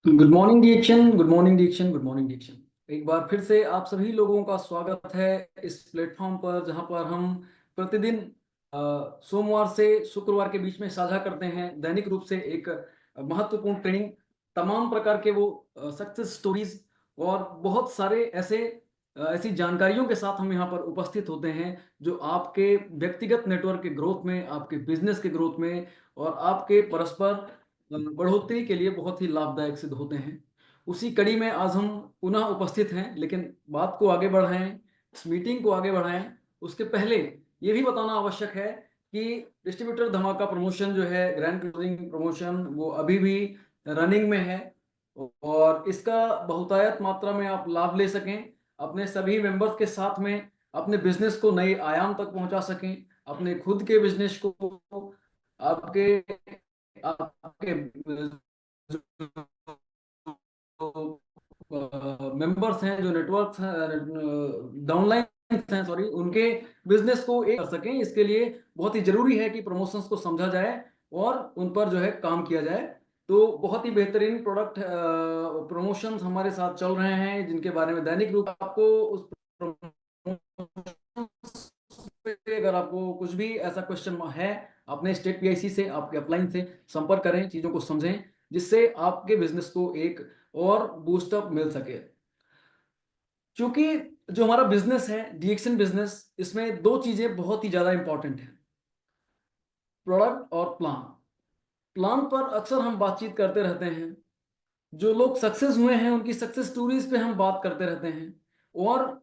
Good morning डिएक्शन, good morning डिएक्शन, good morning डिएक्शन। एक बार फिर से आप सभी लोगों का स्वागत है इस प्लेटफॉर्म पर, जहां पर हम प्रतिदिन सोमवार से शुक्रवार के बीच में साझा करते हैं दैनिक रूप से एक महत्वपूर्ण ट्रेनिंग। तमाम प्रकार के वो सक्सेस स्टोरीज और बहुत सारे ऐसी जानकारियों के साथ हम यहाँ पर उपस्थित होते हैं जो आपके व्यक्तिगत नेटवर्क के ग्रोथ में, आपके बिजनेस के ग्रोथ में और आपके परस्पर बढ़ोतरी के लिए बहुत ही लाभदायक सिद्ध होते हैं। उसी कड़ी में आज हम पुनः उपस्थित हैं, लेकिन बात को आगे बढ़ाएं, इस मीटिंग को आगे बढ़ाएं उसके पहले ये भी बताना आवश्यक है कि डिस्ट्रीब्यूटर धमाका प्रमोशन जो है, ग्रैंड क्लोजिंग प्रमोशन, वो अभी भी रनिंग में है और इसका बहुतायत मात्रा में आप लाभ ले सकें, अपने सभी मेंबर्स के साथ में अपने बिजनेस को नए आयाम तक पहुंचा सकें, अपने खुद के बिजनेस को आपके आपके मेंबर्स हैं, जो नेटवर्क डाउनलाइन हैं, सॉरी, उनके बिजनेस को एक कर सकें। इसके लिए बहुत ही जरूरी है कि प्रमोशंस को समझा जाए और उन पर जो है काम किया जाए। तो बहुत ही बेहतरीन प्रोडक्ट प्रमोशंस हमारे साथ चल रहे हैं, जिनके बारे में दैनिक रूप आपको उस अगर आपको कुछ भी ऐसा क्वेश्चन है, अपने स्टेट पीआईसी से, आपके अपलाइन से संपर्क करें, चीजों को समझें, जिससे आपके बिजनेस को एक और बूस्टअप मिल सके। क्योंकि जो हमारा बिजनेस है, डीएक्शन बिजनेस, इसमें दो चीजें बहुत ही ज्यादा इंपॉर्टेंट है, प्रोडक्ट और प्लान। प्लान पर अक्सर हम बातचीत करते रहते हैं, जो लोग सक्सेस हुए हैं उनकी सक्सेस स्टोरीज पे हम बात करते रहते हैं और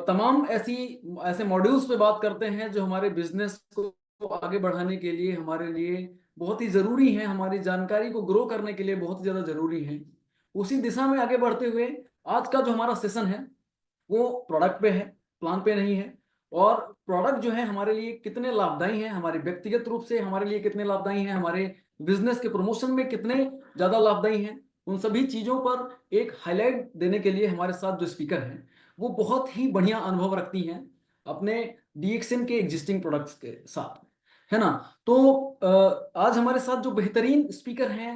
तमाम ऐसे मॉड्यूल्स पे बात करते हैं जो हमारे बिजनेस को आगे बढ़ाने के लिए हमारे लिए बहुत ही जरूरी है, हमारी जानकारी को ग्रो करने के लिए बहुत ही ज्यादा जरूरी है। उसी दिशा में आगे बढ़ते हुए आज का जो हमारा सेशन है वो प्रोडक्ट पे है, प्लान पे नहीं है। और प्रोडक्ट जो है हमारे लिए कितने लाभदायी हैं, हमारे व्यक्तिगत रूप से हमारे लिए कितने लाभदायी हैं, हमारे बिजनेस के प्रमोशन में कितने ज्यादा लाभदायी हैं, उन सभी चीजों पर एक हाईलाइट देने के लिए हमारे साथ जो स्पीकर हैं वो बहुत ही बढ़िया अनुभव रखती हैं अपने डीएक्सएन के एग्जिस्टिंग प्रोडक्ट्स के साथ, है ना। तो आज हमारे साथ जो बेहतरीन स्पीकर हैं,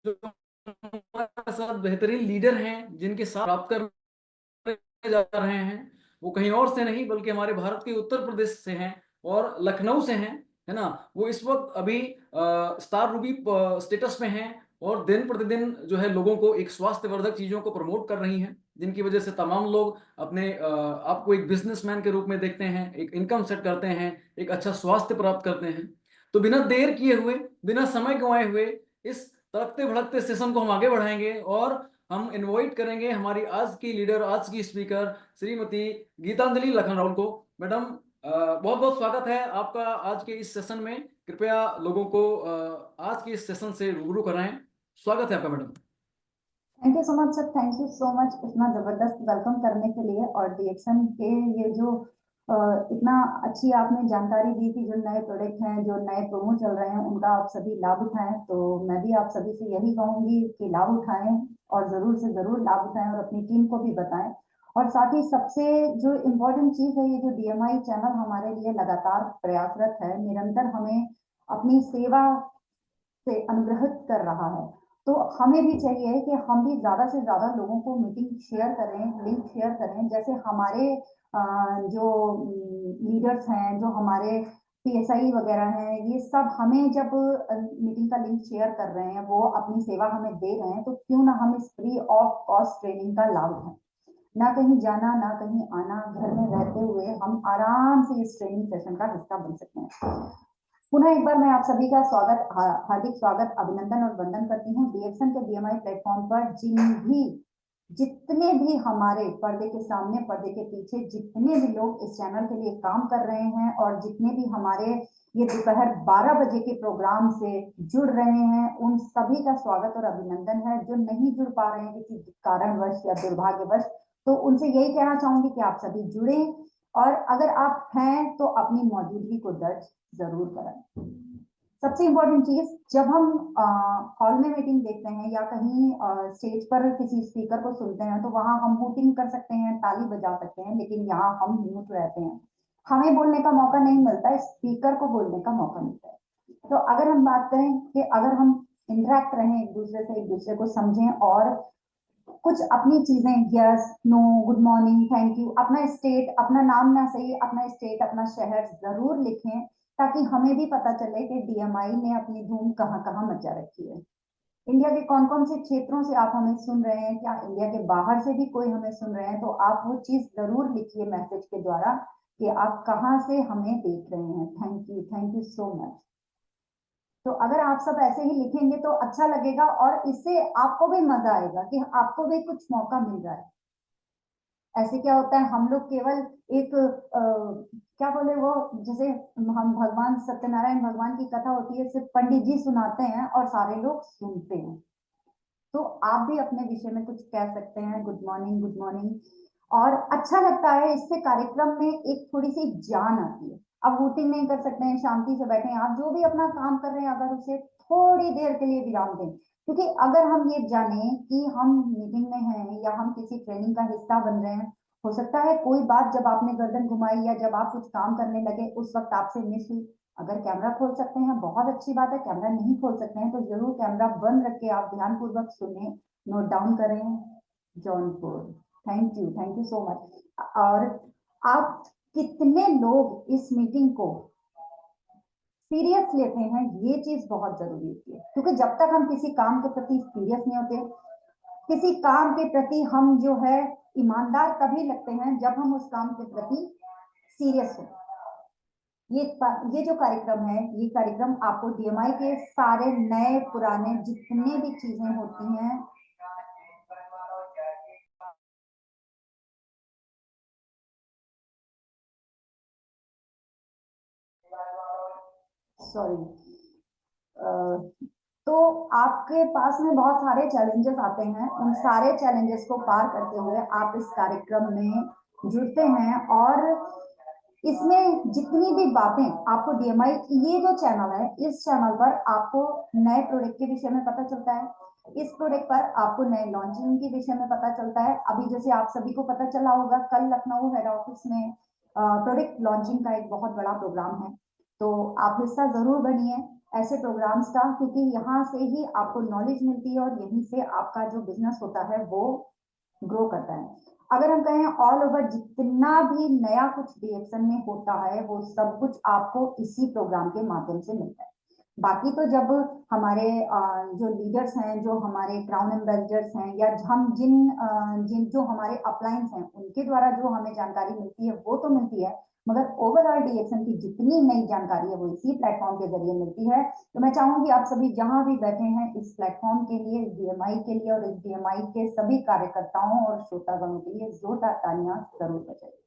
जो हमारे साथ बेहतरीन लीडर हैं, जिनके साथ प्राप्त कर जा रहे हैं, वो कहीं और से नहीं बल्कि हमारे भारत के उत्तर प्रदेश से हैं और लखनऊ से हैं, है ना। वो इस वक्त अभी स्टार रूबी स्टेटस में हैं और दिन प्रतिदिन जो है लोगों को एक स्वास्थ्यवर्धक चीजों को प्रमोट कर रही हैं, जिनकी वजह से तमाम लोग अपने आपको एक बिजनेसमैन के रूप में देखते हैं, एक इनकम सेट करते हैं, एक अच्छा स्वास्थ्य प्राप्त करते हैं। तो बिना देर किए हुए, बिना समय गंवाए हुए इस तड़कते भड़कते सेशन को हम आगे बढ़ाएंगे और हम इनवाइट करेंगे हमारी आज की लीडर, आज की स्पीकर श्रीमती गीतांजलि लखनराउल को। मैडम, बहुत बहुत स्वागत है आपका आज के इस सेशन में। कृपया लोगों को आज के इस सेशन से रूबरू कराएं। स्वागत है आपका madam. Thank you so much sir, thank you so much इतना जबरदस्त वेलकम करने के लिए। और डीएक्शन के ये जो इतना अच्छी आपने जानकारी दी कि जो नए प्रोडक्ट हैं, जो नए प्रोमो चल रहे हैं, उनका आप सभी लाभ उठाएं। तो मैं भी आप सभी से यही कहूंगी कि लाभ उठाएं और जरूर से जरूर लाभ उठाएं और अपनी टीम को भी बताएं। और साथ ही सबसे जो इम्पोर्टेंट चीज है, ये जो डीएमआई चैनल हमारे लिए लगातार प्रयासरत है, निरंतर हमें अपनी सेवा से अनुग्रहित कर रहा है। तो हमें भी चाहिए कि हम भी ज्यादा से ज्यादा लोगों को मीटिंग शेयर करें, लिंक शेयर करें। जैसे हमारे जो लीडर्स हैं, जो हमारे पीएसआई वगैरह हैं, ये सब हमें जब मीटिंग का लिंक शेयर कर रहे हैं, वो अपनी सेवा हमें दे रहे हैं, तो क्यों ना हम इस फ्री ऑफ कॉस्ट ट्रेनिंग का लाभ उठाएं। ना कहीं जाना, ना कहीं आना, घर में रहते हुए हम आराम से इस ट्रेनिंग सेशन का हिस्सा बन सकते हैं। पुनः एक बार मैं आप सभी का स्वागत, हार्दिक स्वागत, अभिनंदन और वंदन करती हूँ डीएक्शन के डीएमआई प्लेटफॉर्म पर। जितने भी हमारे पर्दे के सामने, पर्दे के पीछे जितने भी लोग इस चैनल के लिए काम कर रहे हैं और जितने भी हमारे ये दोपहर 12 बजे के प्रोग्राम से जुड़ रहे हैं, उन सभी का स्वागत और अभिनंदन है। जो नहीं जुड़ पा रहे हैं किसी कारणवश या दुर्भाग्यवश, तो उनसे यही कहना चाहूंगी कि आप सभी जुड़े और अगर आप हैं तो अपनी मौजूदगी को दर्ज जरूर करें। सबसे इंपॉर्टेंट चीज, जब हम हॉल में मीटिंग देखते हैं या कहीं स्टेज पर किसी स्पीकर को सुनते हैं, तो वहां हम हूटिंग कर सकते हैं, ताली बजा सकते हैं, लेकिन यहाँ हम म्यूट रहते हैं। हमें बोलने का मौका नहीं मिलता, स्पीकर को बोलने का मौका मिलता है। तो अगर हम बात करें कि अगर हम इंटरेक्ट रहें एक दूसरे से, एक दूसरे को समझें और कुछ अपनी चीजें, yes, no, good morning, thank you, अपना स्टेट, अपना नाम ना सही, अपना स्टेट, अपना शहर जरूर लिखें, ताकि हमें भी पता चले कि डीएमआई ने अपनी धूम कहाँ कहाँ मचा रखी है। इंडिया के कौन कौन से क्षेत्रों से आप हमें सुन रहे हैं, क्या इंडिया के बाहर से भी कोई हमें सुन रहे हैं, तो आप वो चीज जरूर लिखिए मैसेज के द्वारा कि आप कहाँ से हमें देख रहे हैं। Thank you so much. तो अगर आप सब ऐसे ही लिखेंगे तो अच्छा लगेगा और इससे आपको भी मजा आएगा कि आपको भी कुछ मौका मिल रहा है। ऐसे क्या होता है, हम लोग केवल एक क्या बोले वो, जैसे हम भगवान सत्यनारायण भगवान की कथा होती है, सिर्फ पंडित जी सुनाते हैं और सारे लोग सुनते हैं। तो आप भी अपने विषय में कुछ कह सकते हैं, गुड मॉर्निंग, गुड मॉर्निंग। और अच्छा लगता है, इससे कार्यक्रम में एक थोड़ी सी जान आती है। अब वोटिंग नहीं कर सकते हैं, शांति से बैठे हैं, आप जो भी अपना काम कर रहे हैं अगर उसे थोड़ी देर के लिए विराम दें, क्योंकि अगर हम ये जाने कि हम मीटिंग में हैं या हम किसी ट्रेनिंग का हिस्सा बन रहे हैं, हो सकता है कोई बात जब आपने गर्दन घुमाई या जब आप कुछ काम करने लगे उस वक्त आपसे मिस हुई। अगर कैमरा खोल सकते हैं बहुत अच्छी बात है, कैमरा नहीं खोल सकते हैं तो जरूर कैमरा बंद रख के आप ध्यान पूर्वक सुने, नोट डाउन करें। Jaunpur, thank you so much. और आप कितने लोग इस मीटिंग को सीरियस लेते हैं, ये चीज बहुत जरूरी होती है, क्योंकि जब तक हम किसी काम के प्रति सीरियस नहीं होते, किसी काम के प्रति हम जो है ईमानदार तभी लगते हैं जब हम उस काम के प्रति सीरियस हो। ये जो कार्यक्रम है, ये कार्यक्रम आपको डीएमआई के सारे नए पुराने जितने भी चीजें होती हैं, सॉरी, तो आपके पास में बहुत सारे चैलेंजेस आते हैं, उन सारे चैलेंजेस को पार करते हुए आप इस कार्यक्रम में जुड़ते हैं और इसमें जितनी भी बातें आपको डीएमआई, ये जो चैनल है, इस चैनल पर आपको नए प्रोडक्ट के विषय में पता चलता है, इस प्रोडक्ट पर आपको नए लॉन्चिंग के विषय में पता चलता है। अभी जैसे आप सभी को पता चला होगा, कल लखनऊ हेड ऑफिस में प्रोडक्ट लॉन्चिंग का एक बहुत बड़ा प्रोग्राम है, तो आप हिस्सा जरूर बनिए ऐसे प्रोग्राम्स का, क्योंकि यहाँ से ही आपको नॉलेज मिलती है और यहीं से आपका जो बिजनेस होता है वो ग्रो करता है। अगर हम कहें ऑल ओवर जितना भी नया कुछ डीएक्शन में होता है वो सब कुछ आपको इसी प्रोग्राम के माध्यम से मिलता है। बाकी तो जब हमारे जो लीडर्स हैं, जो हमारे क्राउन एम्बेसडर्स हैं, या हम जिन जो हमारे अपलाइंस हैं उनके द्वारा जो हमें जानकारी मिलती है वो तो मिलती है, मगर ओवरऑल डीएक्शन की जितनी नई जानकारी है वो इसी प्लेटफॉर्म के जरिए मिलती है। तो मैं चाहूंगी आप सभी जहां भी बैठे हैं इस प्लेटफॉर्म के लिए, इस डीएमआई के लिए और इस डीएमआई के सभी कार्यकर्ताओं और श्रोतागणों के लिए जोरदार तालियां जरूर बजाइए।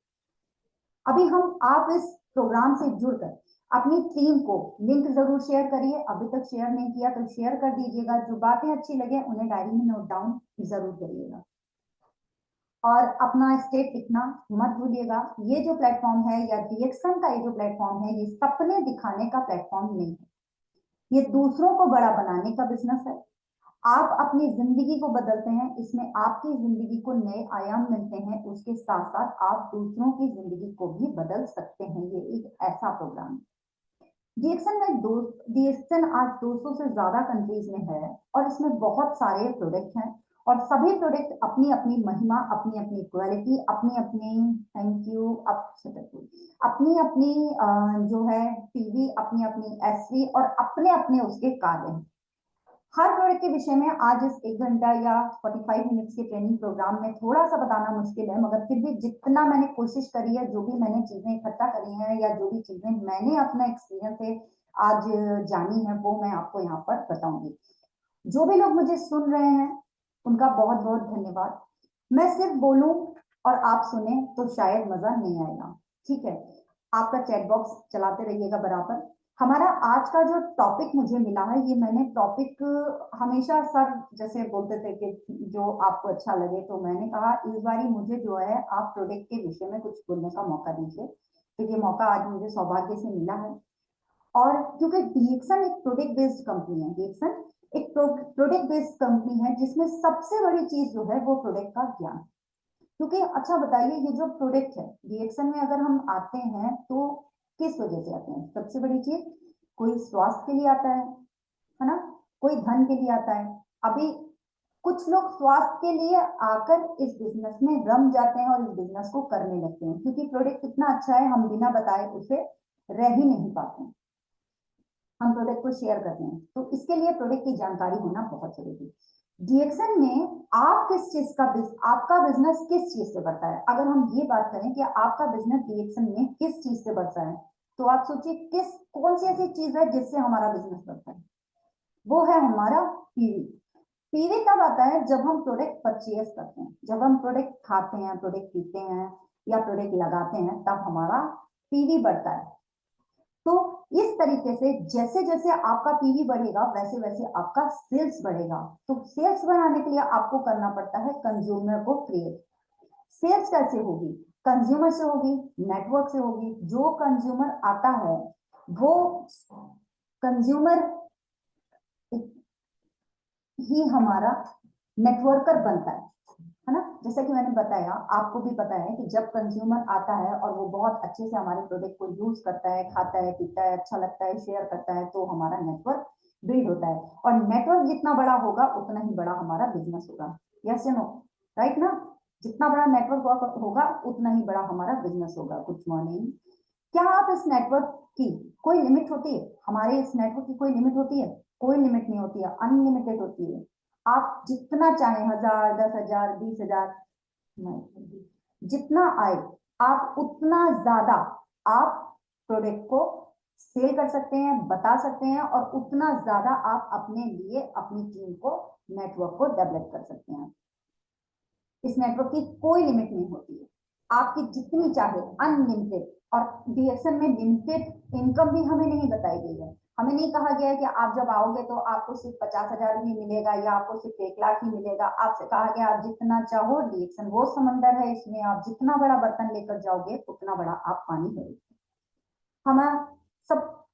अभी हम आप इस प्रोग्राम से जुड़कर अपनी टीम को लिंक जरूर शेयर करिए, अभी तक शेयर नहीं किया तो शेयर कर दीजिएगा, जो बातें अच्छी लगे उन्हें डायरी में नोट डाउन जरूर करिएगा और अपना स्टेट लिखना मत भूलिएगा। ये जो प्लेटफॉर्म है या डीएक्शन का ये जो प्लेटफॉर्म है, ये सपने दिखाने का प्लेटफॉर्म नहीं है, ये दूसरों को बड़ा बनाने का बिजनेस है। आप अपनी जिंदगी को बदलते हैं, इसमें आपकी जिंदगी को नए आयाम मिलते हैं, उसके साथ साथ आप दूसरों की जिंदगी को भी बदल सकते हैं। ये एक ऐसा प्रोग्राम है। डीएक्शन आज 200 से ज्यादा कंट्रीज में है और इसमें बहुत सारे प्रोडक्ट हैं और सभी प्रोडक्ट अपनी अपनी महिमा, अपनी अपनी क्वालिटी, अपनी अपनी, थैंक यू, अपनी अपनी जो है टीवी, अपनी अपनी एसवी और अपने अपने उसके कार्य हैं। हर प्रोडक्ट के विषय में आज इस 1 घंटा या 45 मिनट्स के ट्रेनिंग प्रोग्राम में थोड़ा सा बताना मुश्किल है, मगर फिर भी जितना मैंने कोशिश करी है, जो भी मैंने चीजें इकट्ठा करी हैं या जो भी चीजें मैंने अपना एक्सपीरियंस से आज जानी है वो मैं आपको यहाँ पर बताऊंगी। जो भी लोग मुझे सुन रहे हैं उनका बहुत बहुत धन्यवाद। मैं सिर्फ बोलूं और आप सुने तो शायद मजा नहीं आएगा, ठीक है। आपका चैट बॉक्स चलाते रहिएगा बराबर। हमारा आज का जो टॉपिक मुझे मिला है, ये मैंने टॉपिक हमेशा सर जैसे बोलते थे कि जो आपको अच्छा लगे, तो मैंने कहा इस बारी मुझे जो है आप प्रोडक्ट के विषय में कुछ बोलने का मौका दीजिए, तो ये मौका आज मुझे सौभाग्य से मिला है। और क्योंकि डीएक्शन एक प्रोडक्ट बेस्ड कंपनी है, डीएक्शन एक प्रोडक्ट बेस्ड कंपनी है जिसमें सबसे बड़ी चीज जो है वो प्रोडक्ट का ज्ञान। क्योंकि अच्छा बताइए, ये जो प्रोडक्ट है डीएक्शन में अगर हम आते हैं तो किस वजह से आते हैं? सबसे बड़ी चीज, कोई स्वास्थ्य के लिए आता है ना, कोई धन के लिए आता है। अभी कुछ लोग स्वास्थ्य के लिए आकर इस बिजनेस में रम जाते हैं और इस बिजनेस को करने लगते हैं, क्योंकि प्रोडक्ट इतना अच्छा है, हम बिना बताए उसे रह ही नहीं पाते हैं, हम प्रोडक्ट को शेयर करते हैं। तो इसके लिए प्रोडक्ट की जानकारी होना बहुत जरूरी है। डीएक्सन में आप किस चीज का आपका बिजनेस किस चीज से बढ़ता है? अगर हम ये बात करें कि आपका बिजनेस डीएक्सन में किस चीज से बढ़ता है, तो आप सोचिए कौन सी ऐसी चीज है जिससे हमारा बिजनेस बढ़ता है? वो है हमारा पीवी। पीवी तब आता है जब हम प्रोडक्ट परचेज करते हैं, जब हम प्रोडक्ट खाते हैं, प्रोडक्ट पीते हैं या प्रोडक्ट लगाते हैं, तब हमारा पीवी बढ़ता है। तो इस तरीके से जैसे जैसे आपका पीवी बढ़ेगा वैसे वैसे आपका सेल्स बढ़ेगा। तो सेल्स बढ़ाने के लिए आपको करना पड़ता है कंज्यूमर को क्रिएट। सेल्स कैसे होगी? कंज्यूमर से होगी, नेटवर्क से होगी। जो कंज्यूमर आता है वो कंज्यूमर ही हमारा नेटवर्कर बनता है ना? जैसा कि मैंने बताया, आपको भी पता है कि जब कंज्यूमर आता है और वो बहुत अच्छे से हमारे प्रोडक्ट को यूज करता है, खाता है, पीता है, अच्छा लगता है, शेयर करता है, तो हमारा नेटवर्क बिल्ड होता है। और नेटवर्क जितना बड़ा होगा उतना ही बड़ा हमारा बिजनेस होगा। यस या नो? राइट ना? जितना बड़ा नेटवर्क होगा उतना ही बड़ा हमारा बिजनेस होगा। Good morning. क्या आप इस नेटवर्क की कोई लिमिट होती है? हमारे इस नेटवर्क की कोई लिमिट होती है? कोई लिमिट नहीं होती है, अनलिमिटेड होती है। आप जितना चाहें, 1000, 10,000, 20,000, जितना आए आप उतना ज्यादा आप प्रोडक्ट को सेल कर सकते हैं, बता सकते हैं, और उतना ज्यादा आप अपने लिए अपनी टीम को, नेटवर्क को डेवलप कर सकते हैं। इस नेटवर्क की कोई लिमिट नहीं होती है, आपकी जितनी चाहे, अनलिमिटेड। और डीएक्सन में लिमिटेड इनकम भी हमें नहीं बताई गई है। हमें नहीं कहा गया है कि आप जब आओगे तो आपको सिर्फ 50,000 ही मिलेगा या आपको सिर्फ 1 लाख ही मिलेगा। आपसे कहा गया आप जितना चाहो, डीएक्सन वो समंदर है, इसमें आप जितना बड़ा बर्तन लेकर जाओगे उतना बड़ा आप पानी भरोगे। हमारा सब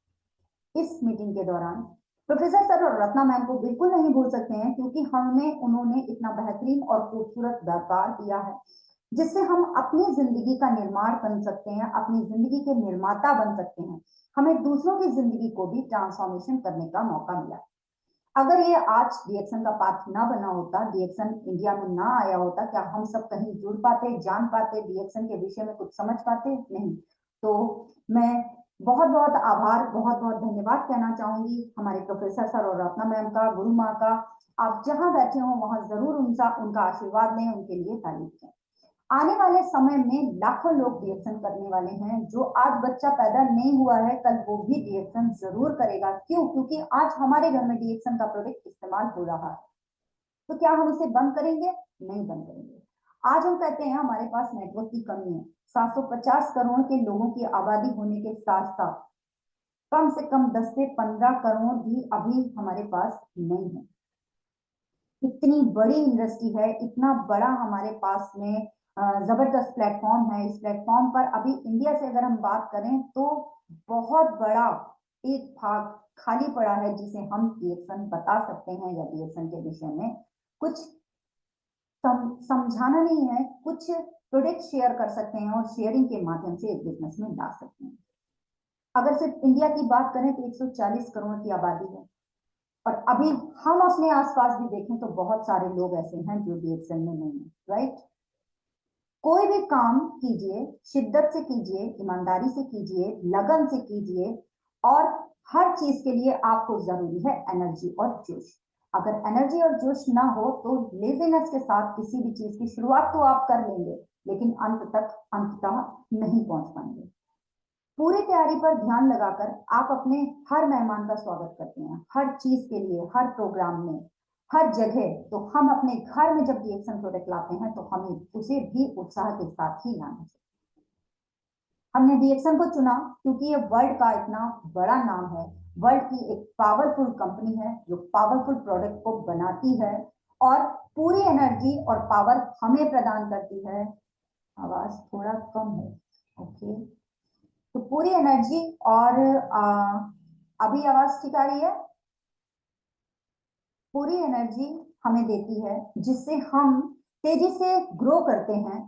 इस मीटिंग के दौरान प्रोफेसर सर और रत्ना मैम को बिल्कुल नहीं भूल सकते हैं, क्योंकि उन्होंने इतना बेहतरीन और खूबसूरत व्यापार दिया है जिससे हम अपनी जिंदगी का निर्माण कर सकते हैं, अपनी जिंदगी के निर्माता बन सकते हैं। हमें दूसरों की जिंदगी को भी ट्रांसफॉर्मेशन करने का मौका मिला। अगर ये आज डीएक्सन का पाथ ना बना होता, डीएक्सन इंडिया में ना आया होता, क्या हम सब कहीं जुड़ पाते, जान पाते, डीएक्सन के विषय में कुछ समझ पाते? नहीं। तो मैं बहुत बहुत आभार, बहुत बहुत धन्यवाद कहना चाहूंगी हमारे प्रोफेसर सर और रत्ना मैम का, गुरु माँ का। आप जहां बैठे हो वहां जरूर उनका आशीर्वाद लें, उनके लिए तारीफ करें। आने वाले समय में लाखों लोग डीएक्सन करने वाले हैं। जो आज बच्चा पैदा नहीं हुआ है, कल वो भी डीएक्सन जरूर करेगा। क्यों? क्योंकि आज हमारे घर में डीएक्सन का प्रोडक्ट इस्तेमाल हो रहा है। तो क्या हम उसे बंद करेंगे? नहीं बंद करेंगे। आज हम कहते हैं हमारे पास नेटवर्क की कमी है। 750 करोड़ के लोगों की आबादी होने के साथ साथ कम से कम 10 से 15 करोड़ भी अभी हमारे पास नहीं है। इतनी बड़ी इंडस्ट्री है, इतना बड़ा हमारे पास में जबरदस्त प्लेटफॉर्म है। इस प्लेटफॉर्म पर अभी इंडिया से अगर हम बात करें तो बहुत बड़ा एक भाग खाली पड़ा है, जिसे हम डीएक्सन बता सकते हैं या डीएक्सन के विषय में कुछ समझाना नहीं है, कुछ प्रोडक्ट शेयर कर सकते हैं और शेयरिंग के माध्यम से एक बिजनेस में ला सकते हैं। अगर सिर्फ इंडिया की बात करें तो 140 करोड़ की आबादी है, और अभी हम अपने आसपास भी देखें तो बहुत सारे लोग ऐसे हैं जो डीएक्सन में नहीं है। राइट? कोई भी काम कीजिए, शिद्दत से कीजिए, ईमानदारी से कीजिए, लगन से कीजिए, और हर चीज के लिए आपको जरूरी है एनर्जी और जोश। अगर एनर्जी और जोश ना हो तो लेजीनेस के साथ किसी भी चीज की शुरुआत तो आप कर लेंगे, लेकिन अंततः नहीं पहुंच पाएंगे। पूरी तैयारी पर ध्यान लगाकर आप अपने हर मेहमान का स्वागत करते हैं, हर चीज के लिए, हर प्रोग्राम में, हर जगह। तो हम अपने घर में जब डीएक्सन प्रोडक्ट लाते हैं तो हमें उसे भी उत्साह के साथ ही लाना चाहिए। हमने डीएक्सन को चुना क्योंकि ये वर्ल्ड का इतना बड़ा नाम है, वर्ल्ड की एक पावरफुल कंपनी है जो पावरफुल प्रोडक्ट को बनाती है और पूरी एनर्जी और पावर हमें प्रदान करती है। आवाज थोड़ा कम है, ओके। तो पूरी एनर्जी और अभी आवाज ठीक आ रही है? पूरी एनर्जी हमें देती है जिससे हम तेजी से ग्रो करते हैं,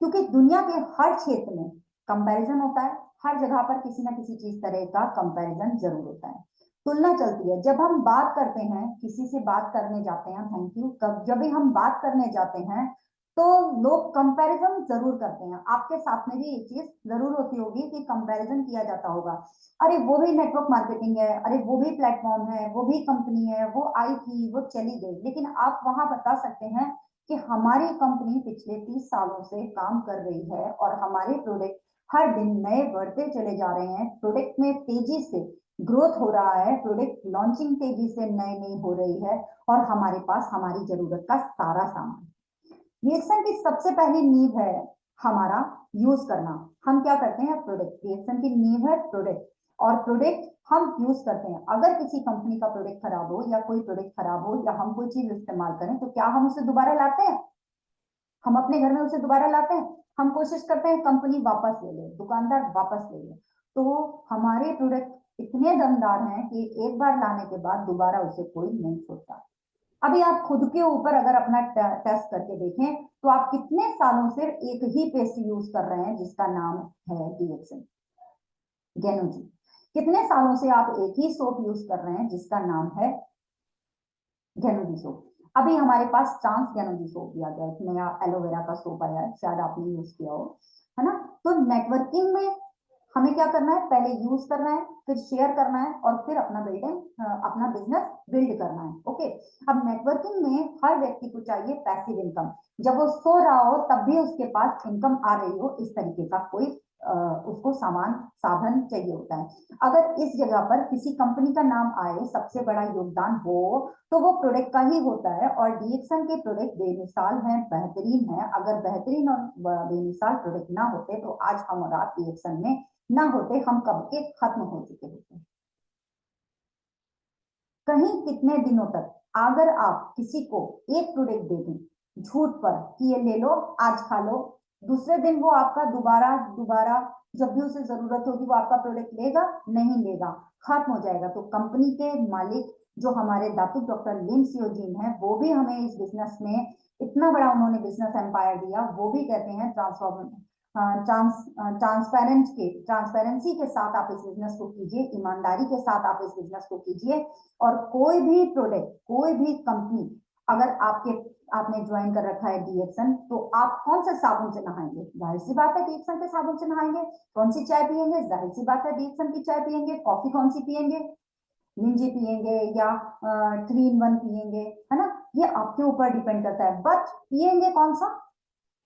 क्योंकि दुनिया के हर क्षेत्र में कंपैरिजन होता है। हर जगह पर किसी ना किसी चीज तरह का कंपैरिजन जरूर होता है। तुलना चलती है। जब हम बात करते हैं, किसी से बात करने जाते हैं, थैंक यू, जब भी हम बात करने जाते हैं तो लोग कंपैरिजन जरूर करते हैं। आपके साथ में भी ये चीज जरूर होती होगी कि कंपैरिजन किया जाता होगा, अरे वो भी नेटवर्क मार्केटिंग है, अरे वो भी प्लेटफॉर्म है, वो भी कंपनी है, वो आई थी, वो चली गई। लेकिन आप वहां बता सकते हैं कि हमारी कंपनी पिछले 30 सालों से काम कर रही है और हमारे प्रोडक्ट हर दिन नए बढ़ते चले जा रहे हैं, प्रोडक्ट में तेजी से ग्रोथ हो रहा है, प्रोडक्ट लॉन्चिंग तेजी से नई नई हो रही है और हमारे पास हमारी जरूरत का सारा सामान। रिएक्शन की सबसे पहली नींव है हमारा यूज करना। हम क्या करते हैं, प्रोडक्ट। रिएक्शन की नींव है प्रोडक्ट, और प्रोडक्ट हम यूज करते हैं। अगर किसी कंपनी का प्रोडक्ट खराब हो या कोई प्रोडक्ट खराब हो या हम कोई चीज इस्तेमाल करें तो क्या हम उसे दोबारा लाते हैं? हम अपने घर में उसे दोबारा लाते हैं? हम कोशिश करते हैं कंपनी वापस ले ले, दुकानदार वापस ले ले। तो हमारे प्रोडक्ट इतने दमदार हैं कि एक बार लाने के बाद दोबारा उसे कोई नहीं छोड़ता। अभी आप खुद के ऊपर अगर अपना टेस्ट करके देखें तो आप कितने सालों से एक ही पेस्ट यूज कर रहे हैं जिसका नाम है डीएक्सन। गेनो जी, कितने सालों से आप एक ही सोप यूज कर रहे हैं जिसका नाम है गेनो जी सोप। अभी हमारे पास चांस गेनो जी सोप भी आ गया, एक नया एलोवेरा का सोप आया है, शायद आपने यूज किया हो, है ना। तो नेटवर्किंग में हमें क्या करना है, पहले यूज करना है, फिर शेयर करना है और फिर अपना अपना बिजनेस बिल्ड करना है। ओके, अब नेटवर्किंग में हर व्यक्ति को चाहिए पैसिव इनकम। जब वो सो रहा हो तब भी उसके पास इनकम आ रही हो, इस तरीके का कोई उसको सामान साधन चाहिए होता है। अगर इस जगह पर किसी कंपनी का नाम आए, सबसे बड़ा योगदान हो तो वो प्रोडक्ट का ही होता है। और डीएक्सन के प्रोडक्ट बेमिसाल हैं, बेहतरीन है। अगर बेहतरीन और बेमिसाल प्रोडक्ट ना होते तो आज हम और आप डीएक्सन में ना होते, हम कब के खत्म हो चुके होते। कहीं कितने दिनों तक अगर आप किसी को एक प्रोडक्ट दे दें झूठ पर कि ये ले लो, आज खा लो, दूसरे दिन वो आपका दोबारा दोबारा जब भी उसे जरूरत होगी वो आपका प्रोडक्ट लेगा? नहीं लेगा, खत्म हो जाएगा। तो कंपनी के मालिक जो हमारे दातु डॉक्टर लिन सियोजीन है, वो भी हमें इस बिजनेस में इतना बड़ा उन्होंने बिजनेस एम्पायर दिया, वो भी कहते हैं ट्रांसपेरेंसी के साथ आप इस बिजनेस को कीजिए, ईमानदारी के साथ आप इस बिजनेस को कीजिए। और कोई भी प्रोडक्ट, कोई भी कंपनी, अगर आपने ज्वाइन कर रखा है डीएक्सन, तो आप कौन से साबुन से नहाएंगे? जाहिर सी बात है डीएक्सन के साबुन से नहाएंगे। कौन सी चाय पियेंगे? जाहिर सी बात है डीएक्सन की चाय पियेंगे। कॉफी कौन सी पियेंगे? निंजी पियेंगे या 3 in 1 पियेंगे, है ना। ये आपके ऊपर डिपेंड करता है, बट पियेंगे कौन सा?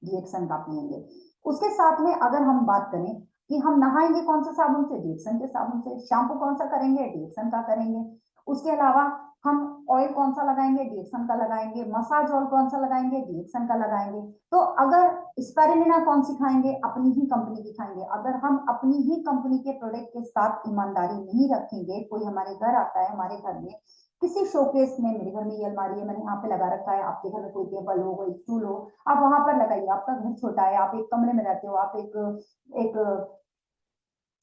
डीएक्सन का पियेंगे। उसके साथ में अगर हम बात करें कि हम नहाएंगे कौन से साबुन से? डीएक्सन के साबुन से। शैम्पू कौन सा करेंगे? डीएक्सन का करेंगे। उसके अलावा हम ऑयल कौन सा लगाएंगे? डीएक्सन का लगाएंगे। मसाज ऑयल कौन सा लगाएंगे? डीएक्सन का लगाएंगे। तो अगर स्पाइरुलिना कौन सी खाएंगे? अपनी ही कंपनी की खाएंगे। अगर हम अपनी ही कंपनी के प्रोडक्ट के साथ ईमानदारी नहीं रखेंगे, कोई हमारे घर आता है, हमारे घर में किसी शोकेस में, मेरे घर में ये अलमारी है, मैंने यहाँ पे लगा रखा है, आपके घर में कोई टेबल हो, कोई स्टूल हो, आप वहां पर लगाइए। आपका घर छोटा है, आप एक कमरे में रहते हो, आप एक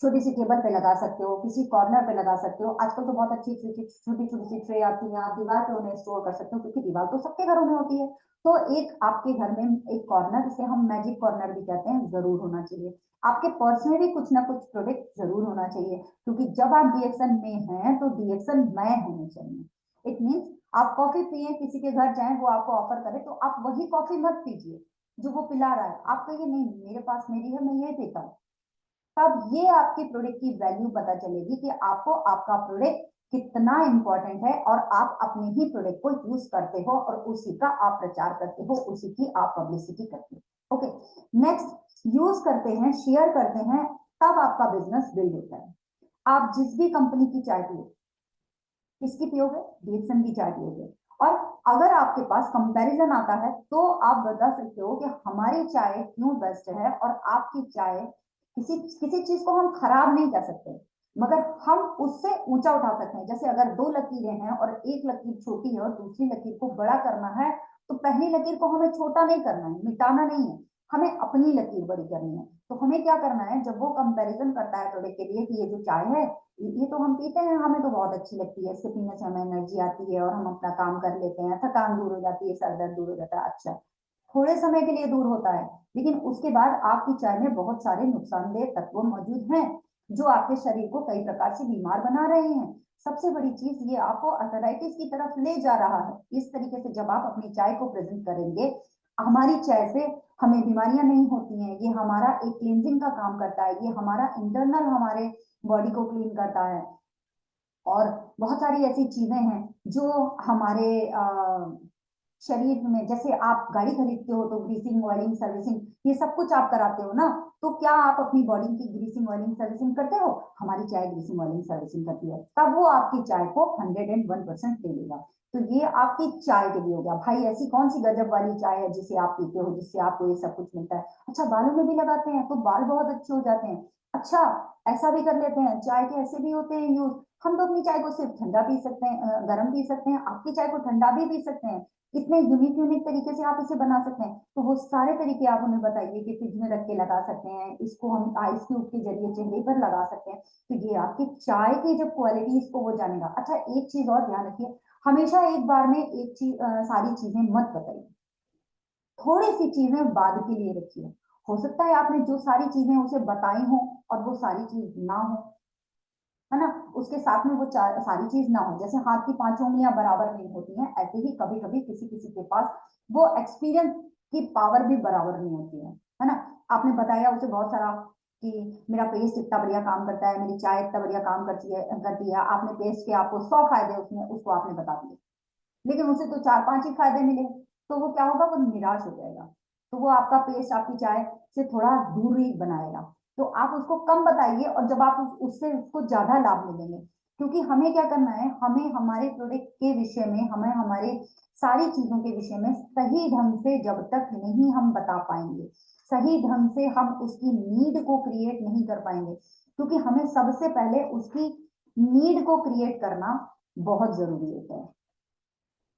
छोटी सी टेबल पे लगा सकते हो, किसी कॉर्नर पे लगा सकते हो। आजकल तो बहुत अच्छी छोटी छोटी सी ट्रे आती है, आप दीवार पे उन्हें स्टोर कर सकते हो, क्योंकि दीवार तो सबके घरों में होती है। तो एक आपके घर में एक कॉर्नर, इसे हम मैजिक कॉर्नर भी कहते हैं, जरूर होना चाहिए। आपके पर्स में भी कुछ ना कुछ प्रोडक्ट जरूर होना चाहिए, क्योंकि जब आप डीएक्सन में हैं तो डीएक्सन नए होने चाहिए। इट मीन्स आप कॉफी पिए, किसी के घर जाए, वो आपको ऑफर करे तो आप वही कॉफी मत पीजिए जो वो पिला रहा है। आप कहिए नहीं, मेरे पास मेरी है, मैं यही पीता हूँ। तब ये आपके प्रोडक्ट की वैल्यू पता चलेगी कि आपको आपका प्रोडक्ट कितना इंपॉर्टेंट है और आप अपने ही प्रोडक्ट को यूज करते हो और उसी का आप प्रचार करते हो, उसी की आप पब्लिसिटी करते हो। ओके, नेक्स्ट, यूज करते हैं, शेयर करते हैं, तब आपका बिजनेस बिल्ड होता है। आप जिस भी कंपनी की चाय पियो, किसकी पियोगे? डीएक्सन की चाय पियोगे। और अगर आपके पास कंपैरिजन आता है तो आप बता सकते हो कि हमारी चाय क्यों बेस्ट है और आपकी चाय, किसी किसी चीज को हम खराब नहीं कर सकते, मगर हम उससे ऊंचा उठा सकते हैं। जैसे अगर 2 लकीरें हैं और एक लकीर छोटी है और दूसरी लकीर को बड़ा करना है, तो पहली लकीर को हमें छोटा नहीं करना है, मिटाना नहीं है, हमें अपनी लकीर बड़ी करनी है। तो हमें क्या करना है, जब वो कंपैरिजन करता है प्रोडक्ट के लिए कि ये जो चाय है, ये तो हम पीते हैं, हमें तो बहुत अच्छी लगती है, इससे पीने से हमें एनर्जी आती है और हम अपना काम कर लेते हैं, थकान दूर हो जाती है, सर दर्द दूर हो जाता है। अच्छा, थोड़े समय के लिए दूर होता है, लेकिन उसके बाद आपकी चाय में बहुत सारे नुकसानदेह तत्व मौजूद हैं जो आपके शरीर को कई प्रकार से बीमार बना रहे हैं। सबसे बड़ी चीज ये आपको अर्थराइटिस की तरफ ले जा रहा है। इस तरीके से जब आप अपनी चाय को प्रेजेंट करेंगे, हमारी चाय से हमें बीमारियां नहीं होती हैं, ये हमारा एक क्लींजिंग का काम करता है, ये हमारा इंटरनल हमारे बॉडी को क्लीन करता है। और बहुत सारी ऐसी चीजें हैं जो हमारे शरीर में, जैसे आप गाड़ी खरीदते हो तो ग्रीसिंग ऑयलिंग सर्विसिंग ये सब कुछ आप कराते हो ना, तो क्या आप अपनी बॉडी की ग्रीसिंग ऑयलिंग सर्विसिंग करते हो? हमारी चाय ग्रीसिंग ऑयलिंग सर्विसिंग करती है, तब वो आपकी चाय को 101% ले लेगा। तो ये आपकी चाय के लिए हो गया। भाई ऐसी कौन सी गजब वाली चाय है जिसे आप पीते हो, जिससे आपको ये सब कुछ मिलता है? अच्छा, बालों में भी लगाते हैं तो बाल बहुत अच्छे हो जाते हैं। अच्छा, ऐसा भी कर लेते हैं, चाय के ऐसे भी होते हैं यूज, हम तो अपनी चाय को सिर्फ ठंडा पी सकते हैं, गर्म पी सकते हैं, आपकी चाय को ठंडा भी पी सकते हैं। कितने यूनिक यूनिक तरीके से आप इसे बना सकते हैं। तो वो सारे तरीके आप उन्हें बताइए कि फ्रिज में रख के लगा सकते हैं, इसको हम आइस क्यूब के जरिए चेहरे पर लगा सकते हैं। तो ये आपकी चाय की जब क्वालिटी इसको वो जानेगा। अच्छा, एक चीज और ध्यान रखिए, हमेशा एक बार में एक चीज सारी चीजें मत बताइए, थोड़ी सी चीजें बाद के लिए रखिए। हो सकता है आपने जो सारी चीजें उसे बताई हो और वो सारी चीज ना हो, है ना, उसके साथ में वो सारी चीज ना हो। जैसे हाथ की 5 उंगलियां बराबर नहीं होती हैं, ऐसे ही कभी कभी किसी किसी के पास वो एक्सपीरियंस की पावर भी बराबर नहीं होती है ना। आपने बताया उसे बहुत सारा कि मेरा पेस्ट इतना बढ़िया काम करता है, मेरी चाय इतना बढ़िया काम करती है, आपने पेस्ट के आपको 100 फायदे उसमें उसको आपने बता दिए, लेकिन उसे तो 4-5 ही फायदे मिले, तो वो क्या होगा, वो निराश हो जाएगा। तो वो आपका पेस्ट आपकी चाय से थोड़ा दूरी बनाएगा। तो आप उसको कम बताइए, और जब आप उससे उसको ज्यादा लाभ मिलेंगे। क्योंकि हमें क्या करना है, हमें हमारे प्रोडक्ट के विषय में, हमें हमारे सारी चीजों के विषय में सही ढंग से जब तक नहीं हम बता पाएंगे, सही ढंग से हम उसकी नीड को क्रिएट नहीं कर पाएंगे, क्योंकि हमें सबसे पहले उसकी नीड को क्रिएट करना बहुत जरूरी होता है।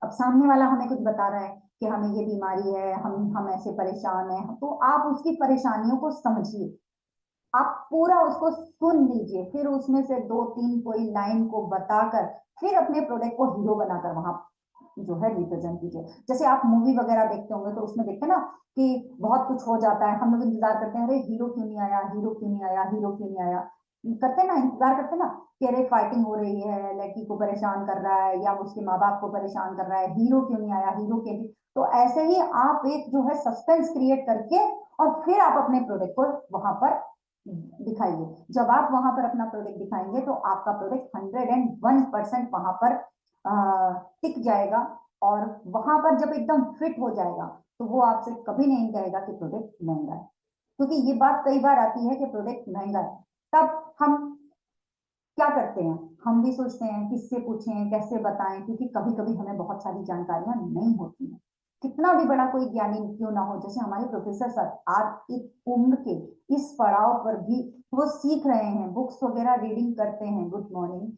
अब सामने वाला हमें कुछ बता रहा है कि हमें ये बीमारी है, हम ऐसे परेशान हैं, तो आप उसकी परेशानियों को समझिए, आप पूरा उसको सुन लीजिए, फिर उसमें से 2-3 कोई लाइन को बताकर फिर अपने प्रोडक्ट को हीरो बनाकर वहां जो है रिप्रेजेंट कीजिए। जैसे आप मूवी वगैरह देखते होंगे तो उसमें देखते हैं ना कि बहुत कुछ हो जाता है, हम लोग इंतजार करते हैं, अरे हीरो क्यों नहीं आया, हीरो क्यों नहीं आया, हीरो क्यों नहीं आया, करते ना, इंतजार करते ना कि अरे फाइटिंग हो रही है, लड़की को परेशान कर रहा है या उसके माँ बाप को परेशान कर रहा है, हीरो क्यों नहीं आया, हीरो के भी। तो ऐसे ही आप एक जो है सस्पेंस क्रिएट करके और फिर आप अपने प्रोडक्ट को वहां पर दिखाइए। जब आप वहां पर अपना प्रोडक्ट दिखाएंगे तो आपका प्रोडक्ट 101% वहां पर टिक जाएगा, और वहां पर जब एकदम फिट हो जाएगा तो वो आपसे कभी नहीं कहेगा कि प्रोडक्ट महंगा है। क्योंकि ये बात कई बार आती है कि प्रोडक्ट महंगा है, तब हम क्या करते हैं, हम भी सोचते हैं किससे पूछें, कैसे बताएं, क्योंकि कभी कभी हमें बहुत सारी जानकारियां नहीं होती हैं। कितना भी बड़ा कोई ज्ञानी क्यों ना हो, जैसे हमारे प्रोफेसर सर आज एक उम्र के इस पड़ाव पर भी वो सीख रहे हैं, बुक्स वगैरह रीडिंग करते हैं, गुड मॉर्निंग,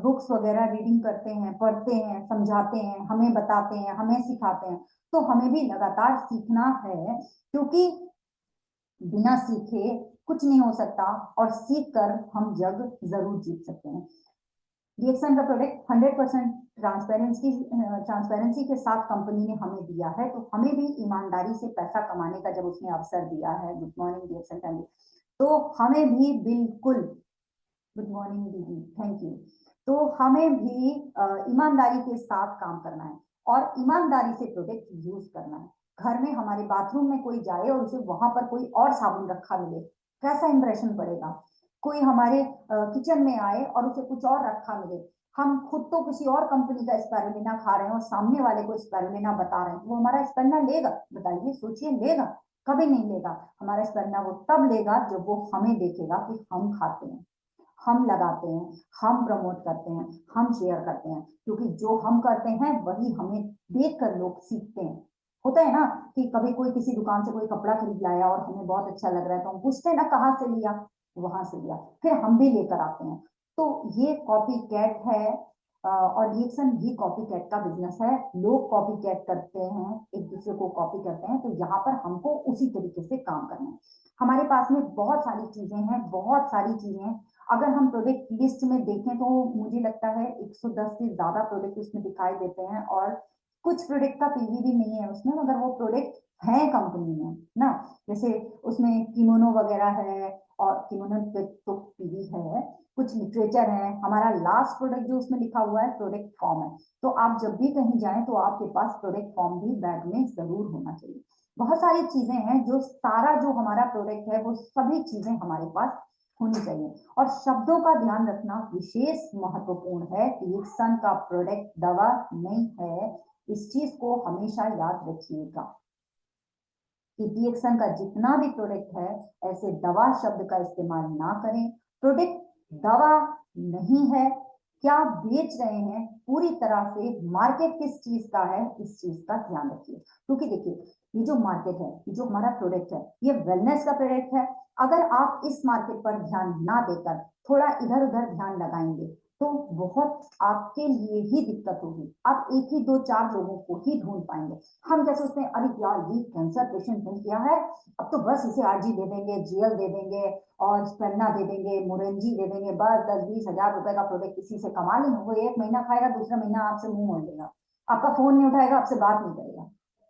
बुक्स वगैरह रीडिंग करते हैं, पढ़ते हैं, समझाते हैं, हमें बताते हैं, हमें सिखाते हैं। तो हमें भी लगातार सीखना है, क्योंकि बिना सीखे कुछ नहीं हो सकता, और सीख कर हम जग जरूर जीत सकते हैं। डीएक्सएन का प्रोडक्ट 100% ट्रांसपेरेंसी के साथ कंपनी ने हमें दिया है, तो हमें भी ईमानदारी से पैसा कमाने का जब उसने अवसर दिया है, गुड मॉर्निंग डीएक्सएन फैमिली, तो हमें भी बिल्कुल, गुड मॉर्निंग दीदी, थैंक यू, तो हमें भी ईमानदारी के साथ काम करना है और ईमानदारी से प्रोडक्ट यूज करना है। घर में हमारे बाथरूम में कोई जाए और उसे वहां पर कोई और साबुन रखा मिले, कैसा इंप्रेशन पड़ेगा? कोई हमारे किचन में आए और उसे कुछ और रखा मिले, हम खुद तो किसी और कंपनी का स्पारुलिना खा रहे हैं और सामने वाले को स्पारुलिना बता रहे हैं, वो हमारा स्पारुलिना लेगा? बताइए, सोचिए, लेगा? कभी नहीं लेगा। हमारा स्पारुलिना वो तब लेगा जब वो हमें देखेगा कि हम खाते हैं, हम लगाते हैं, हम प्रमोट करते हैं, हम शेयर करते हैं, क्योंकि जो हम करते हैं वही हमें देखकर लोग सीखते हैं। होता है ना कि कभी कोई किसी दुकान से कोई कपड़ा खरीद लाया और हमें बहुत अच्छा लग रहा है, तो हम पूछते हैं ना कहाँ से लिया, वहां से लिया, फिर हम भी लेकर आते हैं। तो ये कॉपी कैट है, और रिएक्शन भी कॉपी कैट का बिजनेस है। लोग कॉपी कैट करते हैं, एक दूसरे को कॉपी करते हैं, तो यहाँ पर हमको उसी तरीके से काम करना है। हमारे पास में बहुत सारी चीजें हैं, बहुत सारी चीजें। अगर हम प्रोडक्ट लिस्ट में देखें तो मुझे लगता है 110 से ज्यादा प्रोडक्ट उसमें दिखाई देते हैं, और कुछ प्रोडक्ट का पीवी भी नहीं है उसमें, मगर वो प्रोडक्ट है कंपनी में ना, जैसे उसमें किमोनो वगैरह है, और किमोनो पे तो पीवी है, कुछ लिटरेचर है, हमारा लास्ट प्रोडक्ट जो उसमें लिखा हुआ है प्रोडक्ट फॉर्म है। तो आप जब भी कहीं जाएं तो आपके पास प्रोडक्ट फॉर्म भी बैग में जरूर होना चाहिए। बहुत सारी चीजें हैं, जो सारा जो हमारा प्रोडक्ट है वो सभी चीजें हमारे पास होनी चाहिए। और शब्दों का ध्यान रखना विशेष महत्वपूर्ण है कि एक सन का प्रोडक्ट दवा नहीं है, इस चीज को हमेशा याद रखिएगा कि डीएक्सन का जितना भी प्रोडक्ट है, ऐसे दवा शब्द का इस्तेमाल ना करें। प्रोडक्ट दवा नहीं है, क्या बेच रहे हैं, पूरी तरह से मार्केट किस चीज का है, इस चीज का ध्यान रखिए। क्योंकि देखिए, ये जो मार्केट है, ये जो हमारा प्रोडक्ट है, ये वेलनेस का प्रोडक्ट है। अगर आप इस मार्केट पर ध्यान ना देकर थोड़ा इधर उधर ध्यान लगाएंगे तो बहुत आपके लिए ही दिक्कत होगी। आप एक ही दो चार लोगों को ही ढूंढ पाएंगे। हम क्या सोचते हैं, अरे यार ये कैंसर पेशेंट है, क्या है, अब तो बस इसे आरजी दे देंगे, जीएल दे देंगे और स्पेन्ना दे देंगे, मोरेंजी दे देंगे, बस 10-20 हजार रुपए का प्रोडक्ट किसी से कमा लेंगे। वो एक महीना खाएगा, दूसरा महीना आपसे मुंह मोड़ लेगा, आपका फोन नहीं उठाएगा, आपसे बात नहीं करेगा।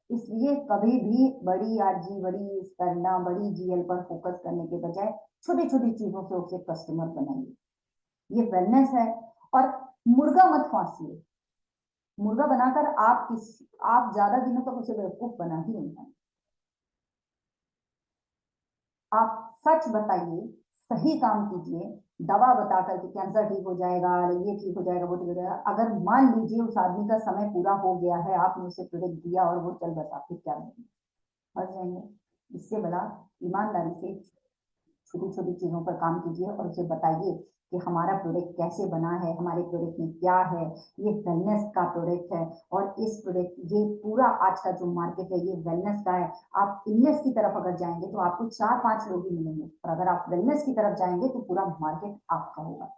इसलिए कभी भी बड़ी आरजी, बड़ी स्पेन्ना, बड़ी जीएल पर फोकस करने के बजाय छोटी छोटी चीजों से उसे कस्टमर बनाइए। ये वेलनेस है। और मुर्गा मत फांसिए, मुर्गा बनाकर आप ज्यादा दिनों तक उसे बेवकूफ बना ही नहीं पाएंगे। आप सच बताइए, सही काम कीजिए। दवा बताकर कि कैंसर ठीक हो जाएगा, ये ठीक हो जाएगा, वो ठीक हो जाएगा, अगर मान लीजिए उस आदमी का समय पूरा हो गया है, आपने उसे प्रोडक्ट दिया और वो चल बसा, फिर क्या करेंगे? फंस जाएंगे। इससे बड़ा ईमानदारी से छोटी छोटी चीजों पर काम कीजिए और उसे बताइए कि हमारा प्रोडक्ट कैसे बना है, हमारे प्रोडक्ट में क्या है, ये वेलनेस का प्रोडक्ट है। और इस प्रोडक्ट, ये पूरा आज का जो मार्केट है ये वेलनेस का है। आप इलनेस की तरफ अगर जाएंगे तो आपको 4-5 लोग ही मिलेंगे, और अगर आप वेलनेस की तरफ जाएंगे तो पूरा मार्केट आपका होगा।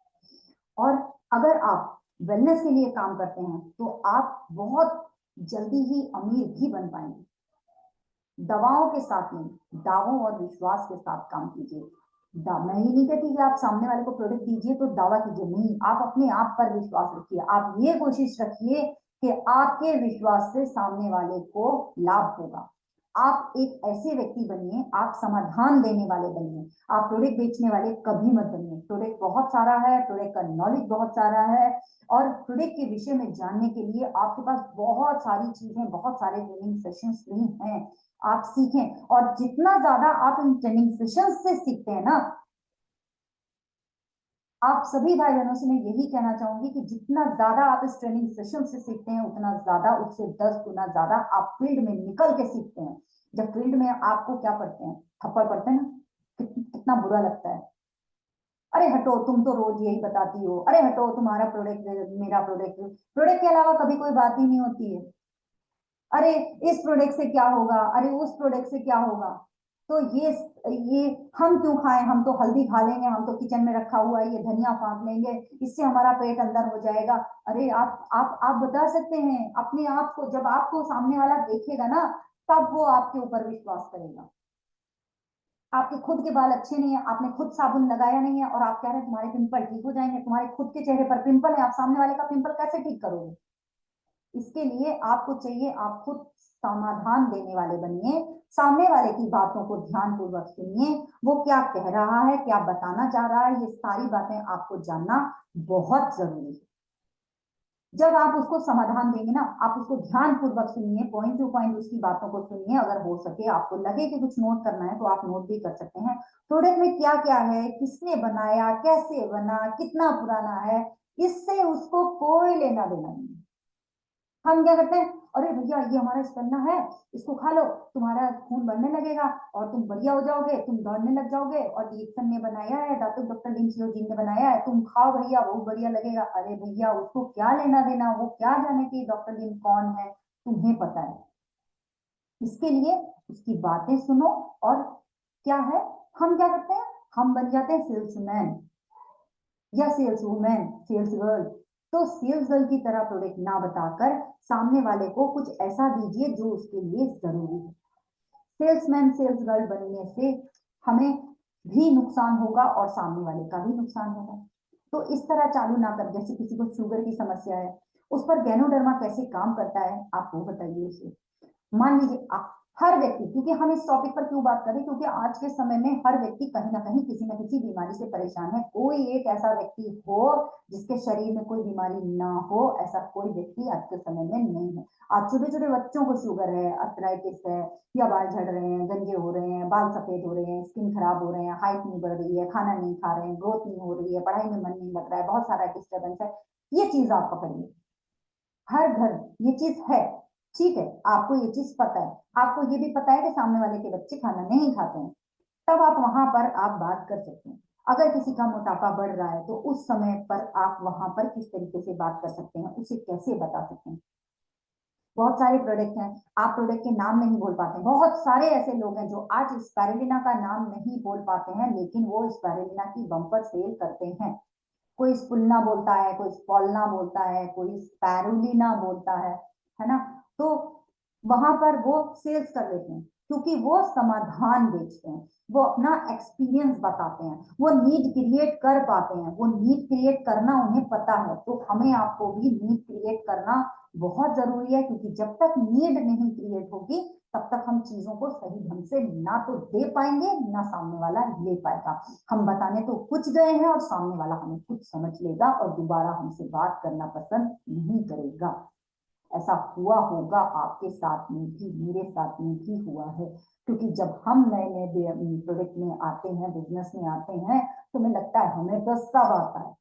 और अगर आप वेलनेस के लिए काम करते हैं तो आप बहुत जल्दी ही अमीर भी बन पाएंगे। दवाओं के साथ नहीं, दावों और विश्वास के साथ काम कीजिए। मैं ये नहीं कहती कि आप सामने वाले को प्रोडक्ट दीजिए तो दावा कीजिए, नहीं, आप अपने आप पर विश्वास रखिए। आप ये कोशिश रखिए कि आपके विश्वास से सामने वाले को लाभ होगा। आप एक ऐसे व्यक्ति बनिए, आप समाधान देने वाले बनिए। आप प्रोडक्ट बेचने वाले कभी मत बनिए। प्रोडक्ट बहुत सारा है, प्रोडक्ट का नॉलेज बहुत सारा है, और प्रोडक्ट के विषय में जानने के लिए आपके पास बहुत सारी चीजें, बहुत सारे ट्रेनिंग सेशंस भी हैं। आप सीखें, और जितना ज्यादा आप इन ट्रेनिंग सेशंस से सीखते हैं ना, आप सभी भाई बहनों से मैं यही कहना चाहूंगी कि जितना ज्यादा आप इस ट्रेनिंग सेशन से सीखते हैं, उतना ज्यादा, उससे 10 गुना ज्यादा आप फील्ड में निकल के सीखते हैं। जब फील्ड में आपको क्या पढ़ते हैं, थप्पड़ पढ़ते हैं ना, कितना बुरा लगता है। अरे हटो, तुम तो रोज यही बताती हो, अरे हटो, तुम्हारा प्रोडक्ट, मेरा प्रोडक्ट, प्रोडक्ट के अलावा कभी कोई बात ही नहीं होती है। अरे इस प्रोडक्ट से क्या होगा, अरे उस प्रोडक्ट से क्या होगा। तो ये हम क्यों खाएं, हम तो हल्दी खा लेंगे, हम तो किचन में रखा हुआ है ये धनिया फाँक लेंगे, इससे हमारा पेट अंदर हो जाएगा। अरे आप बता सकते हैं अपने आप को, जब आपको सामने वाला देखेगा ना, तब वो आपके ऊपर विश्वास करेगा। आपके खुद के बाल अच्छे नहीं है, आपने खुद साबुन लगाया नहीं है, और आप कह रहे हैं तुम्हारे पिंपल ठीक हो जाएंगे, तुम्हारे खुद के चेहरे पर पिंपल है, आप सामने वाले का पिंपल कैसे ठीक करोगे? इसके लिए आपको चाहिए, आप खुद समाधान देने वाले बनिए। सामने वाले की बातों को ध्यानपूर्वक सुनिए, वो क्या कह रहा है, क्या बताना चाह रहा है, ये सारी बातें आपको जानना बहुत जरूरी है। जब आप उसको समाधान देंगे ना, आप उसको ध्यानपूर्वक सुनिए, पॉइंट टू पॉइंट उसकी बातों को सुनिए। अगर हो सके, आपको लगे कि कुछ नोट करना है तो आप नोट भी कर सकते हैं। प्रोडक्ट में क्या क्या है, किसने बनाया, कैसे बना, कितना पुराना है, इससे उसको कोई लेना देना नहीं। हम क्या करते हैं, अरे भैया ये हमारा स्पन्ना है, इसको खा लो, तुम्हारा खून बढ़ने लगेगा और तुम बढ़िया हो जाओगे, तुम दौड़ने लग जाओगे, और डीएक्सन ने बनाया है, डॉक्टर लिंसियो जी ने बनाया है, तुम खाओ भैया, बहुत बढ़िया लगेगा। अरे भैया, उसको क्या लेना देना, वो क्या जाने कि डॉक्टर लिन कौन है, तुम्हें पता है। इसके लिए उसकी बातें सुनो। और क्या है, हम क्या करते हैं, हम बन जाते हैं सेल्समैन या सेल्स वुमेन, सेल्स गर्ल। तो सेल्स गर्ल की तरह प्रोडक्ट ना बताकर सामने वाले को कुछ ऐसा दीजिए जो उसके लिए जरूरी है। सेल्समैन सेल्स गर्ल बनने से हमें भी नुकसान होगा और सामने वाले का भी नुकसान होगा। तो इस तरह चालू ना कर, जैसे किसी को शुगर की समस्या है, उस पर गैनोडर्मा कैसे काम करता है आप वो बताइए उसे। मान लीजिए हर व्यक्ति, क्योंकि हम इस टॉपिक पर क्यों बात करें, क्योंकि आज के समय में हर व्यक्ति कहीं ना कहीं किसी न किसी बीमारी से परेशान है। कोई एक ऐसा व्यक्ति हो जिसके शरीर में कोई बीमारी ना हो, ऐसा कोई व्यक्ति आज के समय में नहीं है। आज छोटे छोटे बच्चों को शुगर है, अर्थराइटिस है, या बाल झड़ रहे हैं, गंजे हो रहे हैं, बाल सफेद हो रहे हैं, स्किन खराब हो रहे हैं, हाइट नहीं बढ़ रही है, खाना नहीं खा रहे हैं, ग्रोथ नहीं हो रही है, पढ़ाई में मन नहीं लग रहा है, बहुत सारा डिस्टर्बेंस है। ये चीज आप पकड़िए, हर घर ये चीज है। ठीक है, आपको ये चीज पता है, आपको ये भी पता है कि सामने वाले के बच्चे खाना नहीं खाते हैं, तब आप वहां पर आप बात कर सकते हैं। अगर किसी का मोटापा बढ़ रहा है तो उस समय पर आप वहां पर किस तरीके से बात कर सकते हैं, उसे कैसे बता सकते हैं। बहुत सारे प्रोडक्ट हैं, आप प्रोडक्ट के नाम नहीं बोल पाते। बहुत सारे ऐसे लोग हैं जो आज स्पाइरुलिना का नाम नहीं बोल पाते हैं, लेकिन वो स्पाइरुलिना की बम्पर सेल करते हैं। कोई स्पुलना बोलता है, कोई स्पॉलना बोलता है, कोई स्पैरुलिना बोलता है ना। तो वहां पर वो सेल्स कर लेते हैं, क्योंकि वो समाधान बेचते हैं, वो अपना एक्सपीरियंस बताते हैं, वो नीड क्रिएट कर पाते हैं, वो नीड क्रिएट करना उन्हें पता है। तो हमें आपको भी नीड क्रिएट करना बहुत जरूरी है, क्योंकि जब तक नीड नहीं क्रिएट होगी तब तक हम चीजों को सही ढंग से ना तो दे पाएंगे, ना सामने वाला ले पाएगा। हम बताने तो कुछ गए हैं और सामने वाला हमें कुछ समझ लेगा और दोबारा हमसे बात करना पसंद नहीं करेगा। ऐसा हुआ होगा आपके साथ में भी, मेरे साथ में भी हुआ है। क्योंकि जब हम नए नए प्रोडक्ट में आते हैं, बिजनेस में आते हैं, तो हमें लगता है हमें तो सब आता है,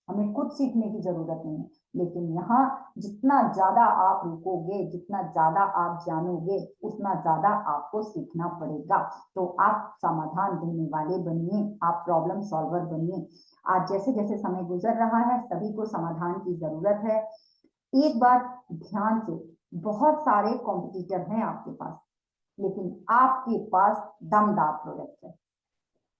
हमें कुछ सीखने की जरूरत नहीं है। लेकिन यहाँ जितना ज्यादा आप रुकोगे, जितना ज्यादा आप जानोगे, उतना ज्यादा आपको सीखना पड़ेगा। तो आप समाधान देने वाले बनिए, आप प्रॉब्लम सॉल्वर बनिए। आज जैसे जैसे समय गुजर रहा है, सभी को समाधान की जरूरत है। एक बात ध्यान से, बहुत सारे कॉम्पिटिटर हैं आपके पास, लेकिन आपके पास दमदार प्रोडक्ट है।